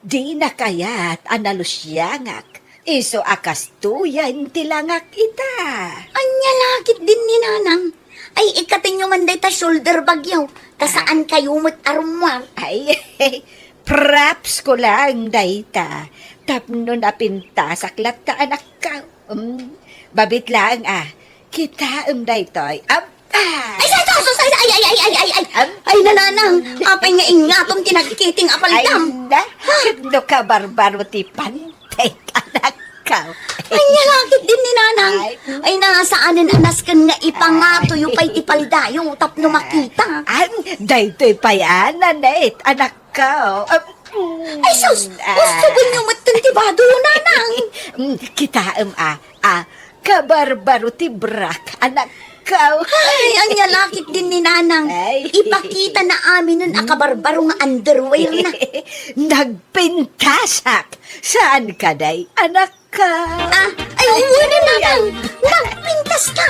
Di na kayat analusyangak. Isu akas tuyan tilangak ita. Anya lakit din ni nanang. Ay, ikatin nyo man deta shoulder bag yaw. Kasaan kayo mat arumwar. Ay, props ko lang, dayta. Tapno napintasak lata, anak ka. Babit lang, kita, daytoy. Ay, ay, nananang. Apay nga ingatom tinagkiting apaldam. Ay, na, no ka barbaro ti pantay, anak ka. Ay, nyalakit din ni nanang. Ay, nasaanin anas kan nga ipangato yung pa'y tipaldayo tapno makita. Daytoy pa yan, anet, anak ka. Ay, sus, gusto ko nyo matantibado, nanang. Kita, kabarbaro ti brak, anak nakaw. Ay, ang yalakit din ni Nanang. Ay. Ipakita na amin nun ang kabarbaro nga underwear na. Nagpintasak. Saan ka, day? Anak ka. Ay, wala Nanang. Magpintas ka.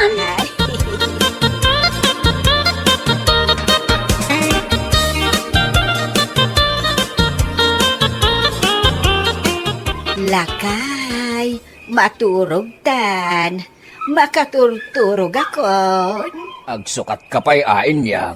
Lakay, maturog tan. Makaturturog ako. Agsukat ka pa'y ain yang.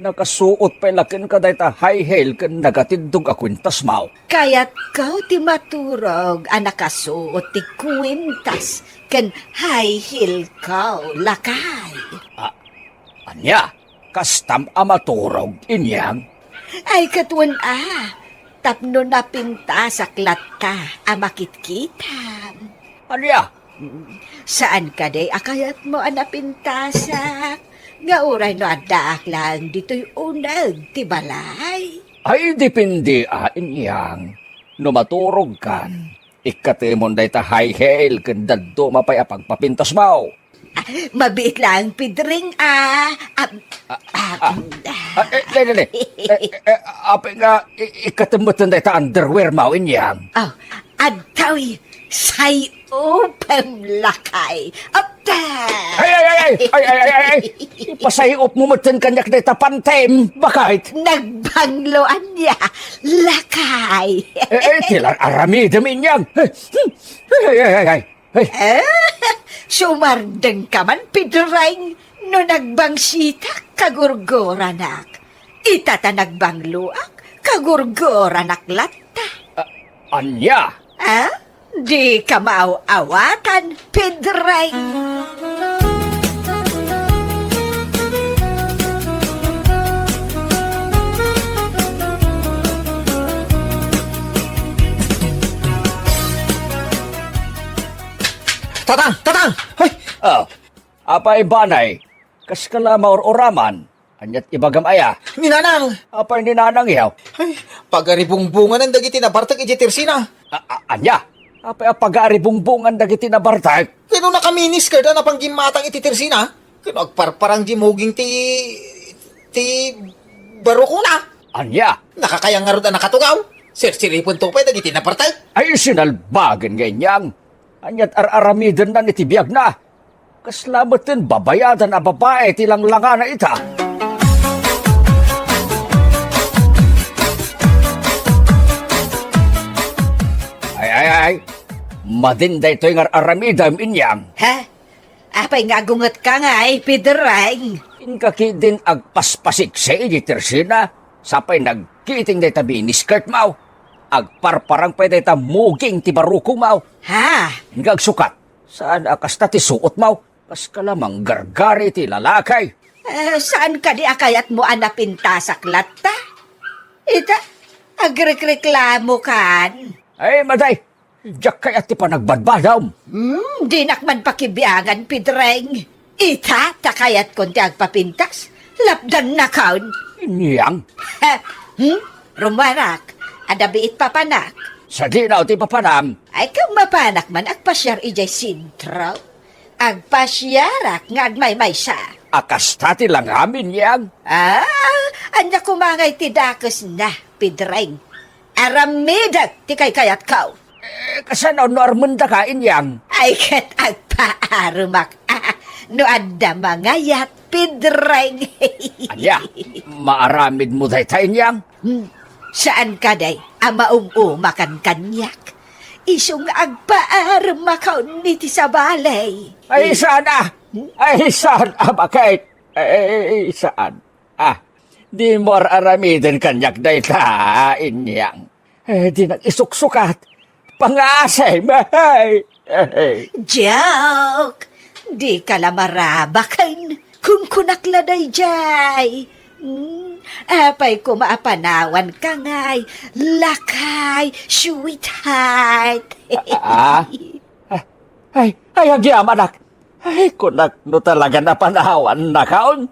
Nakasuot pa'y lakin ka dahi ta high heel kan nagatindog akwintas mau. Kaya't kau ti maturog ang nakasuot ti kwintas kan high heel kau, lakay. Anya, kastam amaturog inyang. Ay katuan tapno na pintasaklat ka amakit-kita. Anya, Saan ka day akayat mo ang napintasak? Nga uray no adaak lang dito'y unag ti balay. ay dipindi inyang. No maturog kan, ikatimon dahi ta high heel kan daddo mapay apagpapintas mau. Mabiit lang pidring Dali. Apa nga, ikatimot dahi ta underwear mau inyang. Oh, adtawi say pamlakay. Apta! Ay! Ipasayop mo matan kanyak dahi ta pantem. Bakit? Nagbangloan niya, lakay. Tilang aramidam inyang. Sumardeng ka man, pidrang, no nagbangsitak, kagurgoranak. Itata nagbangluak, kagurgoranak latta. Anya, Di ka maaawatan, pidrang. Tatang! Hoy! apay banay, kas kalama oraman, anyat ibagam aya, Ni Nanang! apay ninanang yaw. Ay, pagaribungbungan ng dagiti na bartag iti tersina. Anya, apay apagari bungbungan dagiti na bartag. Kano nakaminis ka na panggimatang iti tersina? Kano agparparang jimoging ti baruko na. Anya, Nakakayang nga ron na nakatugaw. Sirsiripon to pa dagiti na partay. ay sinalbagan ganyang. Anyat araramidan na nitibiyag na. Kaslamatin babayadan na babae tilang langa na ita. Ay. Madinday to'y nga aramidam inyang. Ha? Apay nga gungat ka nga ay pidrang. Inkaki din agpaspasik sa editersina. Sapay nagkiting day tabi ni skirt mau. Agparparang pwede ta muging ti baruko mau. Ha? Ingag sukat. Saan akas ta ti suot mau? Kas kalamang gargari ti lalakay. Saan ka di akayat mo anapintasak latta? Ita, agrekreklamo kan. Ay, maday. Diyak kaya ti panagbadbadaw. Di nakman pakibiyagan, pidrang. Ita, takayat kon ti agpapintas. Lapdan na kaun. Inyang. Rumanak, adabiit papanak. Sa dinaw ti papanam. Ay kung mapanak man, agpasyar ijay sintraw. Agpasyarak nga agmay-may sa. Akas tati lang amin yang. Anya kumangay ti dakes na, pidrang. Aramidag ti kayat kaw. Kasano norman da ka inyang. Ay kat agpaarumak. No adda mangayat, pidrang. Anya, maaramid mo day tayo inyang. Saan ka day? Makan kanyak. Isong agpaarumakaw ni ti sa balay. Ay, saan Ay, saan bakit? Ay, saan? Di mo aramidin kanyak day ta inyang. Di nag-isuksukat. Pangasay, mahay. Joke! Di ka lamarabakan kung kunakladay jay. Apay ko maapanawan ka ngay, lakay, sweetheart. Ay, hagyam anak. Ay, kunak no talaga na panawan na kaon.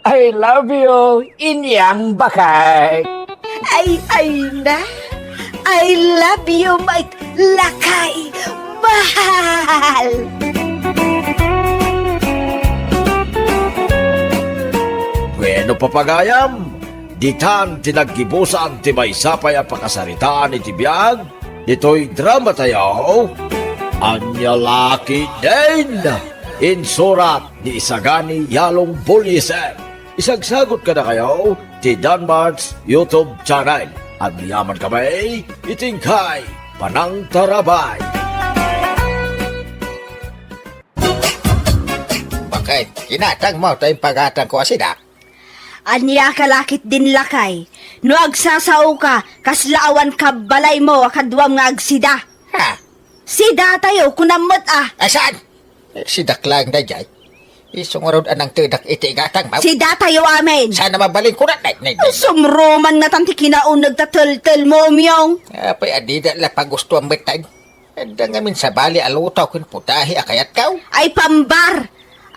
I love you, inyang bakay. Ay na. I love you, my lakay, mahal. no papagayam, ditan tinaggibusan ti may sapay ang pakasaritaan iti biyag, dito'y drama tayo, Anya Laki din! Insurat ni Isagani Yalong Buliser. Isagsagot ka na kayo ti Danmar's YouTube channel. At niyaman kami, itingkay, panang tarabay. Bakit? Kinatang mo tayong pagatang ko asida. Anya kalakit din lakay. No agsasaw ka, kaslaawan ka balay mo akadwam nga agsida. Ha? Sida tayo kunamot ah. Asan? Sidak lang na dyan. Isungurod anang tudak itigatang mo. Sida tayo amin. Sana mabaling ko na. Sumroman nga tanti kinaon nagtatul-tul mo miyong. Apay adida la pagusto ang betag. Anda ngamin sa bali alutaw kun putahi akayat kaw. Ay pambar.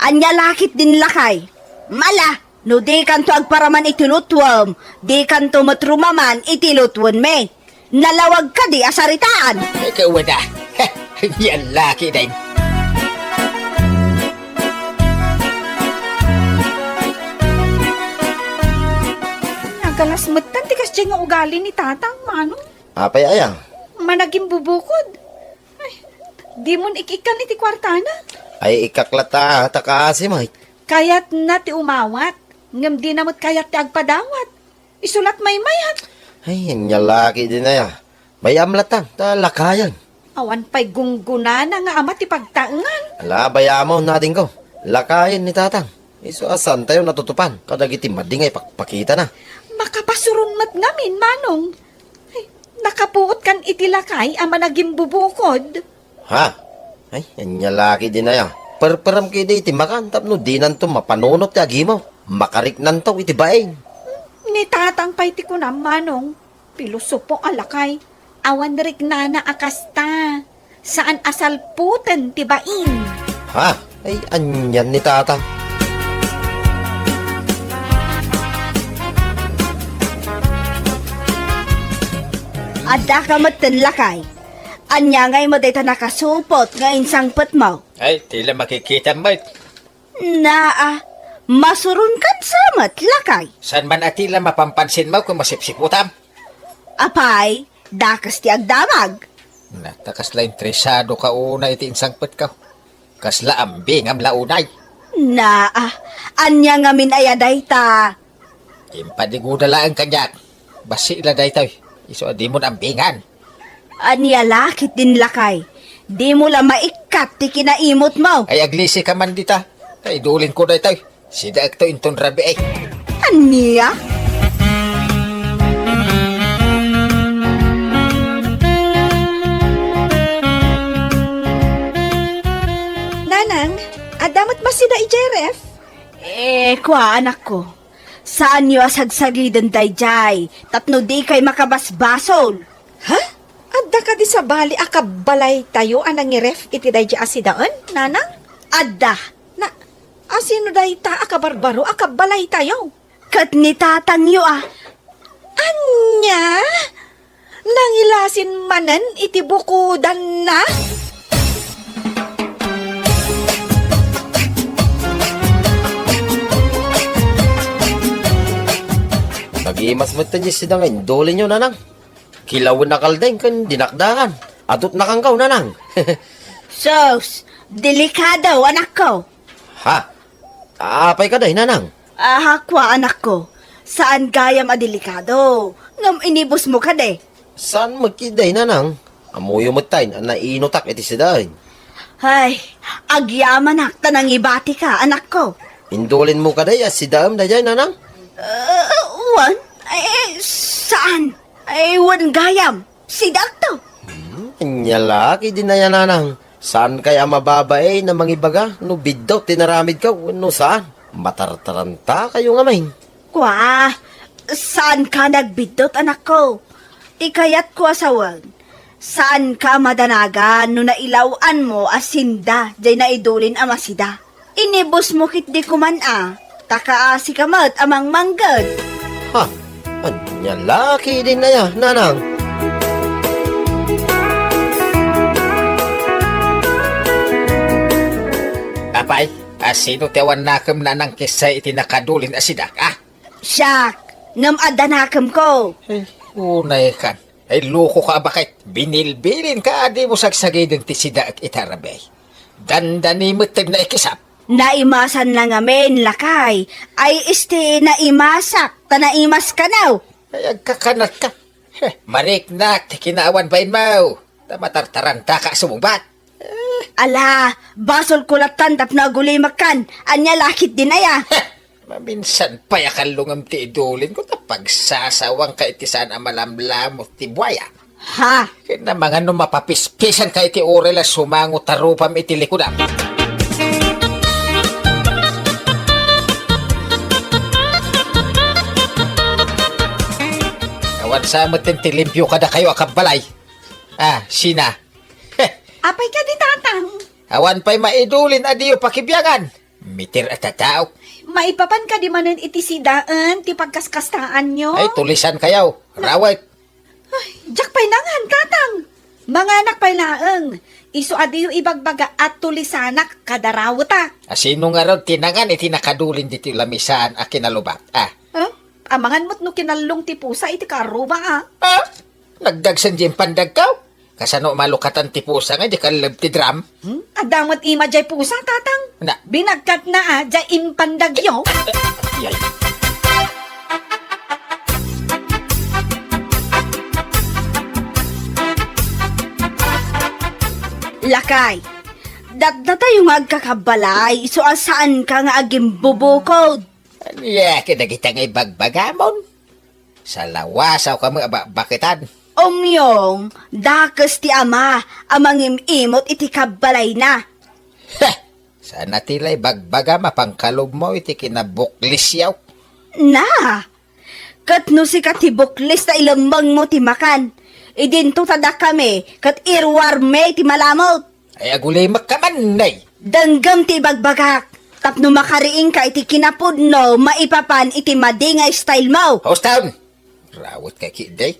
Anya lakit din lakay. Mala, no di kanto agparaman itinutwam. Di kanto matrumaman itilutwan me. Nalawag ka di asaritaan. Ikaw wala. Yan laki din. Nagalas matan tikas dyan nga ugali ni tatang, mano? Apay ayang. Managing bubukod. Ay, di mo ikikan iti kwartana. Ay ikaklata takaasi mo. Kayat na ti umawat. Ngam di namot kayat ti agpadawat. Isulat may mayat. Ay, Anya Laki din na ya. May amlatan, talakayan. Awan pa'y gungguna na nga ama ti pagtaengan. Ala, bayamaw natin ko. Lakayan ni tatang. Iso asan tayo natutupan. Kadagiti madingay pakita na. Makapasurun mat namin, manong. Ay, nakapuot kan itilakay ama naging bubukod. Ha? Ay, Anya Laki din na ya. Perperam kayo di iti makantap no. Di nanto mapanunot ti agimaw. Makarik nanto iti baing. Ni tatang pa'y ti kunam, manong. Pilusupo alakay. Awan rik na akasta. Saan asal puten ti bain. Ha? Ay, anyan ni tatang. Adda ka matan lakay. Anya ngay mo dayta nakasupot nga insang pet mo. Ay, tila makikita mo. Naa, masurun kan samat lakay. San man atila mapampansin mo kung masipsiputam? Apay, dakas ti agdamag. Natakas la interesado ka una iti insangpet ka. Kasla ambing am launay. Naa, anya nga min ayaday ta. Impadiguda lang kanyak. Basi ila day tayo. Iso di mo ambingan. Anya lakit din lakay. Di mo la maikat ti kinaimot mo. Ay aglisi ka man dita. Ay dulin ko day tayo. Sida agto inton rabi ay. Anya? Nanang, adamat ba sida ijeref? Kwa anak ko. Saan nyo asagsagidan dayjay? Tatno di kay makabasbasol. Ha? Adda ka di sa bali akabalay tayo anang iref iti dayja asidaan, nanang? Adda, Na, asino day ta akabarbaro akabalay tayo? kat ni tatang yo ah. Anya? Nangilasin manan iti bukudan na? Nag-iimas mo tayo sidang indulin nyo, nanang. Kilawin na kaldeng kan dinakdakan. Atot nakangkaw, nanang. Sos, delikado anak ko. Ha? Apay ka day, nanang. Kwa anak ko. Saan gayam adelikado? Ngam inibos mo ka de. Saan magkiday, nanang? Amuyo mo tayo na inutak iti sidahin. Ay, agyaman ak tanang ibati ka anak ko. Indulin mo ka day as sidahin na dyan, nanang. Wan? Saan? Wan gayam. Si Dakto. Anya Laki din na yan, nanang. Saan kaya mababae na mangibaga? No biddaw, tinaramid ka. No saan? Matartaranta kayo nga main. Kwa, saan ka nagbidot anak ko? Ikayat ko asawan. Saan ka madanagan no nailawan mo asinda jay naidulin amasida? Inibos mo kit di kuman takaasi ka mat amang manggad. Ha? Anya Laki din na yan, nanang. Apay, asino tewan nakam na nang kisay iti nakadulin asidak, ah? Siyak, ngam adanakam ko. Ay, unay kan. Ay, loko ka bakit? Binilbilin ka, di mo sagsagay ng tisida at itarabay. Dandani mo na ikisap. Naimasan na ngamin, lakay. Ay naimasak, tanaimas ka now. Ay, agkakanat ka. Mariknak, kinaawan ba mo? Tamatartaranta ka sumumbat. Ala, basol kulatan tap na gulay makan. Anya lakit din aya. Maminsan pa yakalungam ti idulin ko na pagsasawang ka itisan ang malamlamot ti buwaya. Ha? Kaya na mga mapapispisan ka iti orela sumango tarupam iti likudam. Awan sa matin ti limpyo kada kayo akabalay. Sina. Apay ka di tatang. Awan pa'y maidulin adiyo pakibyangan. Mitir at tataw. Maipapan ka di manan iti sidaan, ti pagkaskastaan nyo. Ay, tulisan kayaw. Rawat. Diyak pa'y nangan, tatang. Mga anak pa'y laeng. Isu adiyo ibagbaga at tulisanak kadarawta. Sino nga ron tinangan iti nakadulin diti lamisan a kinalubak. Amangan mo't no kinalong ti pusa iti karuba Nagdagsan dyan pandag kaw. Kasano malukatan ti pusa nga di kalab ti drum. Adamot ima jay pusa, tatang. Na. Binagkat na jay impandagyo. Yay. Lakay. Datdata yung agkakabalay. So saan ka nga aging bubukod? Kinagitang ibagbagamon. Sa lawasaw ka mga bakitan. Omyong, dakas ti ama, amang imot iti kabalay na. Sana tila'y bagbaga mapangkalog mo iti kinabuklis yaw. Na, kat no si katibuklis na ilambang mo ti makan. Idinto tada kami, kat irwar me ti malamot. Ay agulay makamanay. Danggam ti bagbagak. Tapno makariing ka iti kinapudno, maipapan iti madingay style mo. House town. Rawat ka kiday.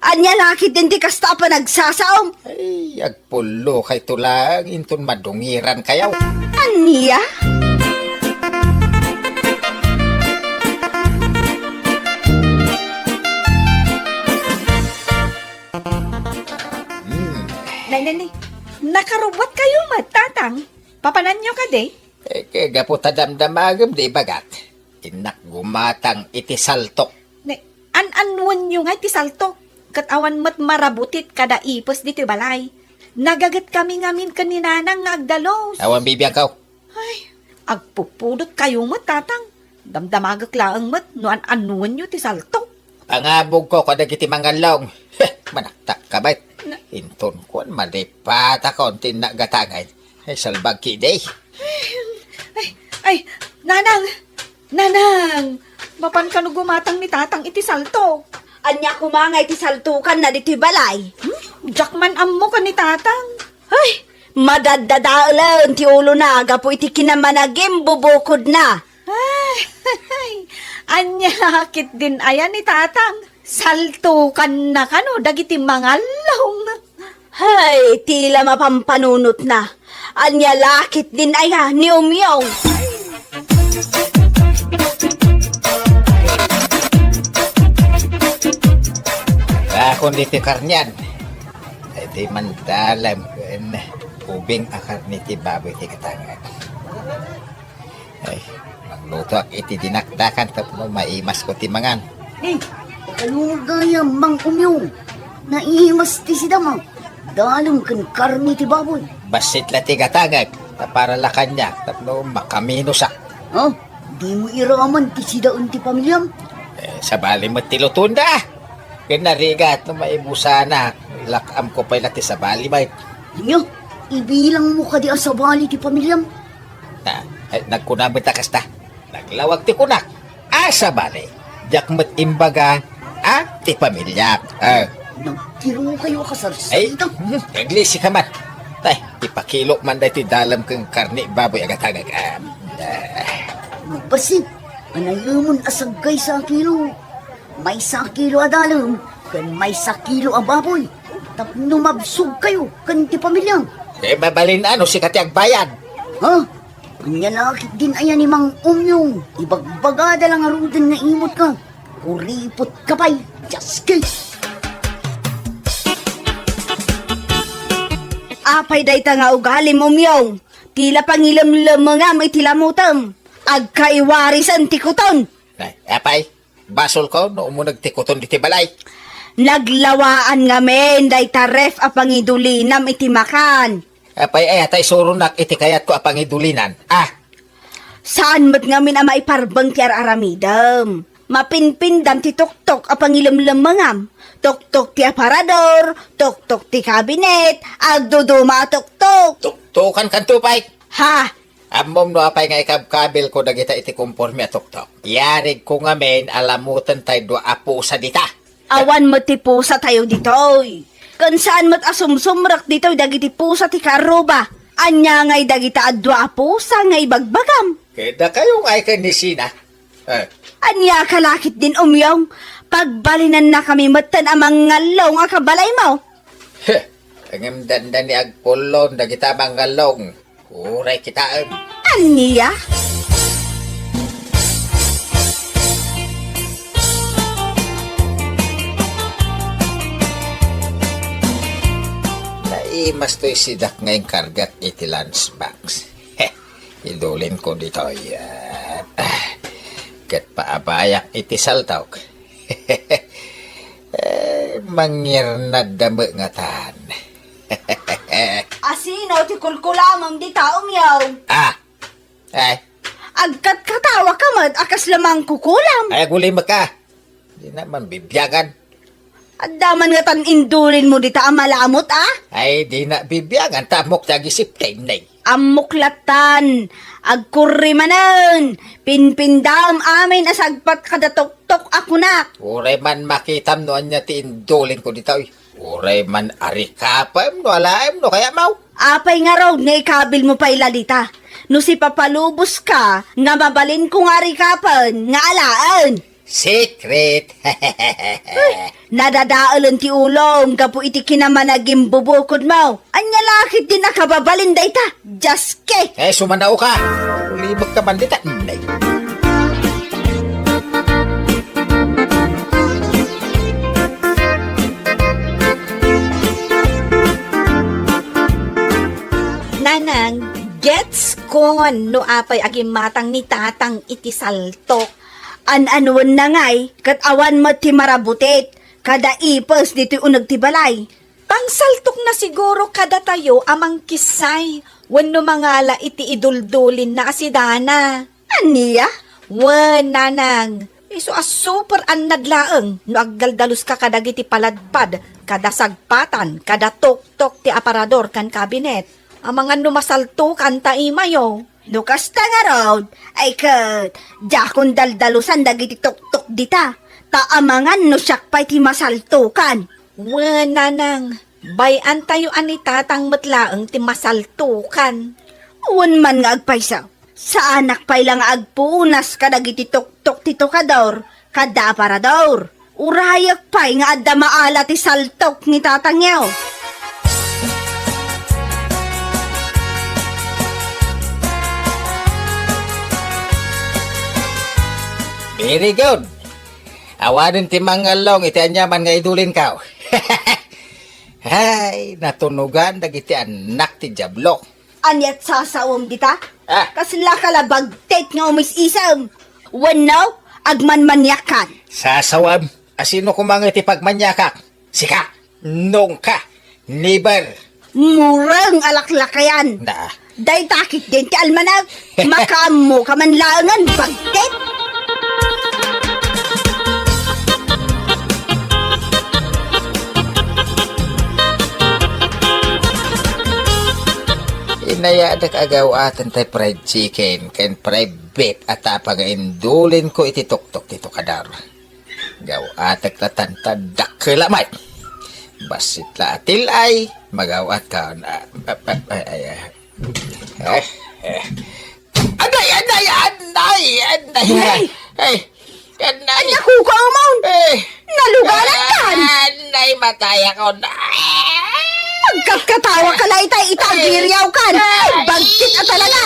Anya lakit din ti kasta pa nagsasaom. Ay, agpulo kay tulang inton madungiran kayaw. Anya? Nay, nakarubot kayo tatang. Papanan nyo ka de. Kaya gapo tadamdamagam di bagat. Inak gumatang iti saltok. An-anuan nyo nga ti saltok. Katawan mat marabutit kada ipos dito balay. Nagagat kami ngamin kaninanang nga agdalos. Awan bibiyang kaw. Ay, agpupudot kayo mat tatang. Damdamagak laang mat no an-anuan nyo ti saltok. Pangabog ko kada kiti mangalong. Manaktak ka bait. Inton ko malipata konti na gatangay. Ay salbag kiday. Ay, nanang. Mapan ka no gumatang ni tatang iti saltok. Anya kumangay ti saltukan na diti balay. Jakman ammo ka ni tatang. Ay, madadadaalan ti ulo na agapo iti kinamanagim bubukod na. Ay, anya hakit din ayan ni tatang. Saltukan na kano dagiti mangalong. Hay, tila mapampanunot na. Anya lakit din aya ni Umyong. Akon diti karnyan. Ay di man dalam. Ubing akar ni ti baboy ti katangan. Ay, magluto ak iti dinakdakan tapno maimas ko ti mangan. Ano gaya mang umyong? Naihimas ti sidamang. Dalong kan karni ti baboy. Basit la ti katangan. Para la kanya tapno makaminusak. Di mo iraman ti sidaon ti pamilyam? Sa bali mo ti lutunda. Kinarigat no maibusana. Lakam ko pa'y lati sa bali bay. Inyo, ibilang mo ka di asabali ti pamilyam. Nagkunamit takas ta. Naglawag ti kunak. Sa bali. Jakmat imbaga. Ti pamilya. Nagtiro kayo Ay, kasarsita. naglisi ka man. Tay, ipakilo man dahi ti dalam kang karni baboy agatagag. Magbasit, anayumon asagay sa kilo. May sa kilo adalam, kan may sa kilo ang baboy. Tapno mabsog kayo, kan ti pamilyang. Babalin ano si katiag bayan. Anya lakit din ayan ni Mang Umyong. Ibagbagada lang arudan nga imot ka. Kuripot ka pa'y. Just kay. Apay day ta nga ugali Umyong. Tila pangilam-lam nga may tilamutam. Agkaiwarisan tikuton. Ay, apay, basol ko, no mo nagtikuton di balay. Naglawaan nga men, day taref a pangidulinam itimakan. Apay, ay, atay surunak iti kayat ko apang idulinan. Saan mat nga min a maiparbang ti aramidam? Mapinpindam ti tuktok a pangilamlam mangam. Tuktok ti aparador, tuktok ti kabinet, agduduma a tuktok. Tuktukan kan tupay. Ha? Amom no apay nga ikabkabil ko dagita iti kumpormi atuktok. Yarig ko nga men, alamutan tayo do apo sa dita. Awan mo ti pusa tayo ditoy. Kan saan mo't asumsumrak ditoy dagiti pusa ti karuba. Anya ngay dagita adwa pusa ngay bagbagam. Kaya kayong ay kanisina. Anya kalakit din Umyong. Pagbalinan na kami matan amang ngalong akabalay mo. Ang dandan ni agpulon dagita mangalong. Uray kitaan. Anya? Naimas to'y sidak ngayong kargat iti lunchbox. Idulin ko dito yan. Kat paabayak iti saltaw. Mangir na damo nga tan. Asino ti kulkulamang di taong yaw. Ay, Agkat katawa ka mat akas lamang kukulam. ay gulay maka. Di naman bibiyagan. At daman nga tan indulin mo di ta amalamot Ay, di na bibiyagan. Tamok tagisip time na Amuklatan, agkurrimanan, pinpindam amin asagpat kadatok-tok ako na. Uray man makitam no anya ti indulin ko dito. Uray man arikapam no alaim no kaya mau. Apay nga raw nga ikabil mo pa ilalita. No si papalubos ka, nga mabalin kong arikapan, nga alaan. Secret. Nadadaalan ti ulong, kapo iti kinamanaging bubukod mo. Anya lakit din nakababalin da ita. Just ke. Sumanaw ka. Ulibag ka man dita. Nay. Nanang, gets ko no apay agim matang ni tatang iti saltok. An-anuan na ngay, kat awan mo ti marabutit. Kada ipos dito unag ti balay. Pangsaltok na siguro kada tayo amang kisay. Wano mangala iti iduldulin na asidana. Aniya? Wan, nanang. Iso as super annadlaeng. No aggaldalos ka kada giti paladpad, kada sagpatan, kada tok-tok ti aparador kan kabinet. Amangan numasaltukan ta imayo. Lukas ta nga raw, ay kat, jakon daldalusan dagiti tok-tok dita. Taamangan no siyak pa'y ti masaltukan. Wan, nanang. Bayan tayo ani tatang matlaeng ti masaltukan. Uwan man nga agpaysaw. Sa anak pa'y lang agpunas ka dagiti tok-tok ti tokador, kada aparador. Urayak pa'y nga adda maala ti saltok ni tatangyaw. Very good. Awanin ti mangalong iti anyaman nga idulin ka. Ay, natunugan dagiti anak ti Diablo. Anyat sasawom dita? Kasla kalabagtet nga umis-isam. Wano, agmanmanyakan. Sasawam, asino kumang iti pagmanyakak? Sika, nung ka, never. Murang alaklakayan. Na, Day takit din ti almanag. Makamo kamanlangan bagtet. inayadak agaw atan tay fried chicken, ken fried beef at apagaindulin ko iti tuktok tito kadar. Gaw atak tatantadak kilamay. Basit la atil ay magawat ka na. Anay! Naku ka umon! Nalugalan kan! Anay, matay ako na. Pagkakatawa ka na itagiryaw ka. Bagtit ka talaga.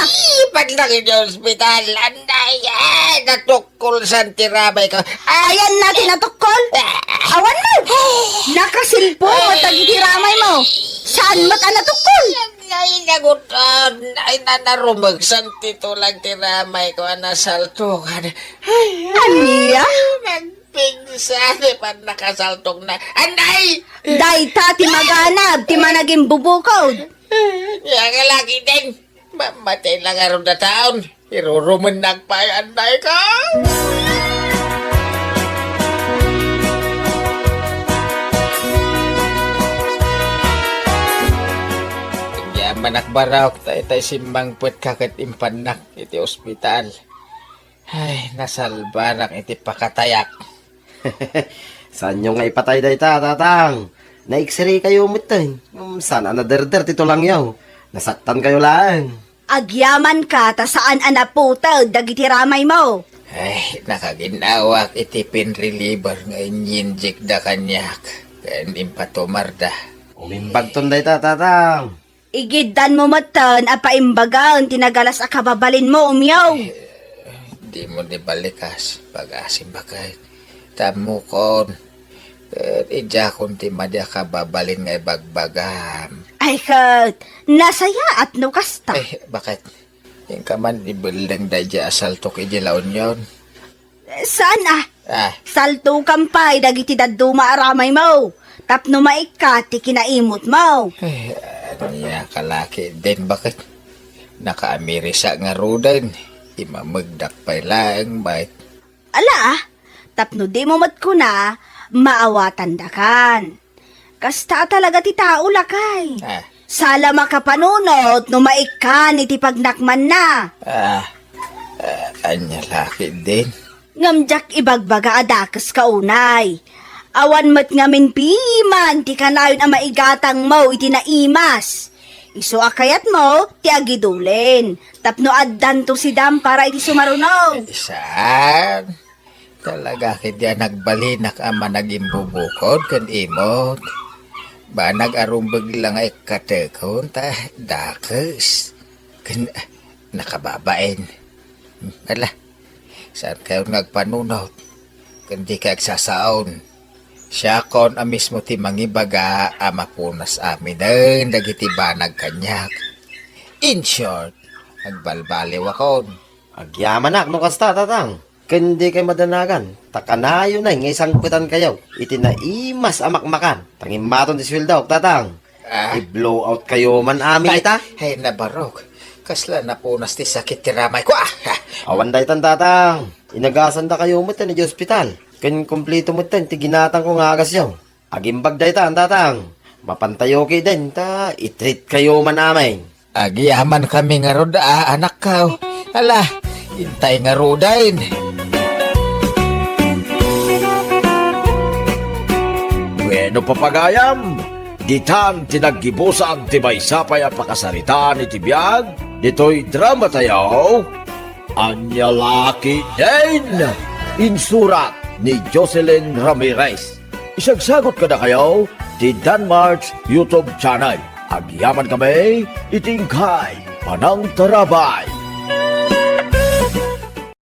Paglaki sa ospital, anday, natukol sa tirabay ko. Ayan natin natukol. Awan mo. Nakasilpo mo tagitiramay mo. Saan mo ka natukol? Ay, nagutan. Ay, nanarumag sa titulang tiramay ko, nasaltukan. Ay, Aniya? nagpingsan, pa nakasaltok na. Anday! Day ta ti maganab, ti managing bubukod. Yang lagi din. Mamatay lang araw na taon. Iruruman nagpay, anday ka. Manak barak tay simbang puwet kakit impanak iti ospital. Ay, nasalbarak iti pakatayak. Saan nyo nga ipatay day tatang? Na-x-ray kayo mutin. Sana naderder tito lang yaw. Nasaktan kayo lang. Agyaman ka ta saan anaputod dagiti ramay mo. Ay, nakaginawak iti pin reliever nga inyinjik da kanyak. Kan impatumarda. Umimbag ton day tatang. Igiddan mo matan apaimbagan tinagalas akababalin mo umyaw. Di mo di balikas pag-asim bakay. Tamo kon. Ija kon ti madya ka babalin nga bagbagam. Ay kat, nasaya at no kasta. Ay, bakit? Yung ka man ibulang da dya asaltok ijilaon yon. Saan Ah, Salto kampay dagiti daduma aramay mo. Tapno maikat ti kinaimot mo. ay, niya kalaki din bakit? Naka-Amerisa nga rudan. Imamagdak pa lang bait. Ala, tapno di mo mat ko na, maawatan dakan. Kasta talaga ti tao lakay. Ah, Sala makapanunot no maikan iti pagnakman na. anya laki din. Ngamjak ibagbaga adakas kaunay. Awan mat ngamin piman ti kanayon ang maigatang mo iti naimas. Iso akayat mo ti agidulin. Tapno addan to si dam para iti sumarunaw. Saan? Talaga kaya nagbalinak ama nagimbubukod kan imot. Ba nag-arumbag lang ay katekon ta dakes. Kan nakababain. Ala, saan kayo nagpanunot? Kan di ka agsasaon. Siya kon a mismo ti mangibaga ama punas amin din dagiti banag kanyak. In short, agbalbaliw akon. Agyaman nak no kasta tatang. Kundi kay madanagan. Takanayo na nga isang putan kayo. Itinaimas amakmakan. Tangimaton ti sweldaw tatang. Ah? I-blow out kayo man amin ita. Ay, nabarok. Kasla na punas ti sakit ti ramay ko. Awan day tan tatang. Inagasan da kayo mutan di ospital. Kan kompleto mutan ti ginatang ko nga agas yaw. Agimbag day tan tatang. Mapantayo kay din ta. I-treat kayo man amin. Agiyaman kami nga roda, anak ka. Ala, hintay nga rodain. Bueno papagayam, ditan tinaggibusan ti maysapay a pakasaritaan iti biyag, dito'y drama tayaw, Anya Laki din, insurat ni Jocelyn Ramirez. Isagsagot ka na kayo, ti Danmarks YouTube channel. Agyaman kami, itingkay, panang tarabay.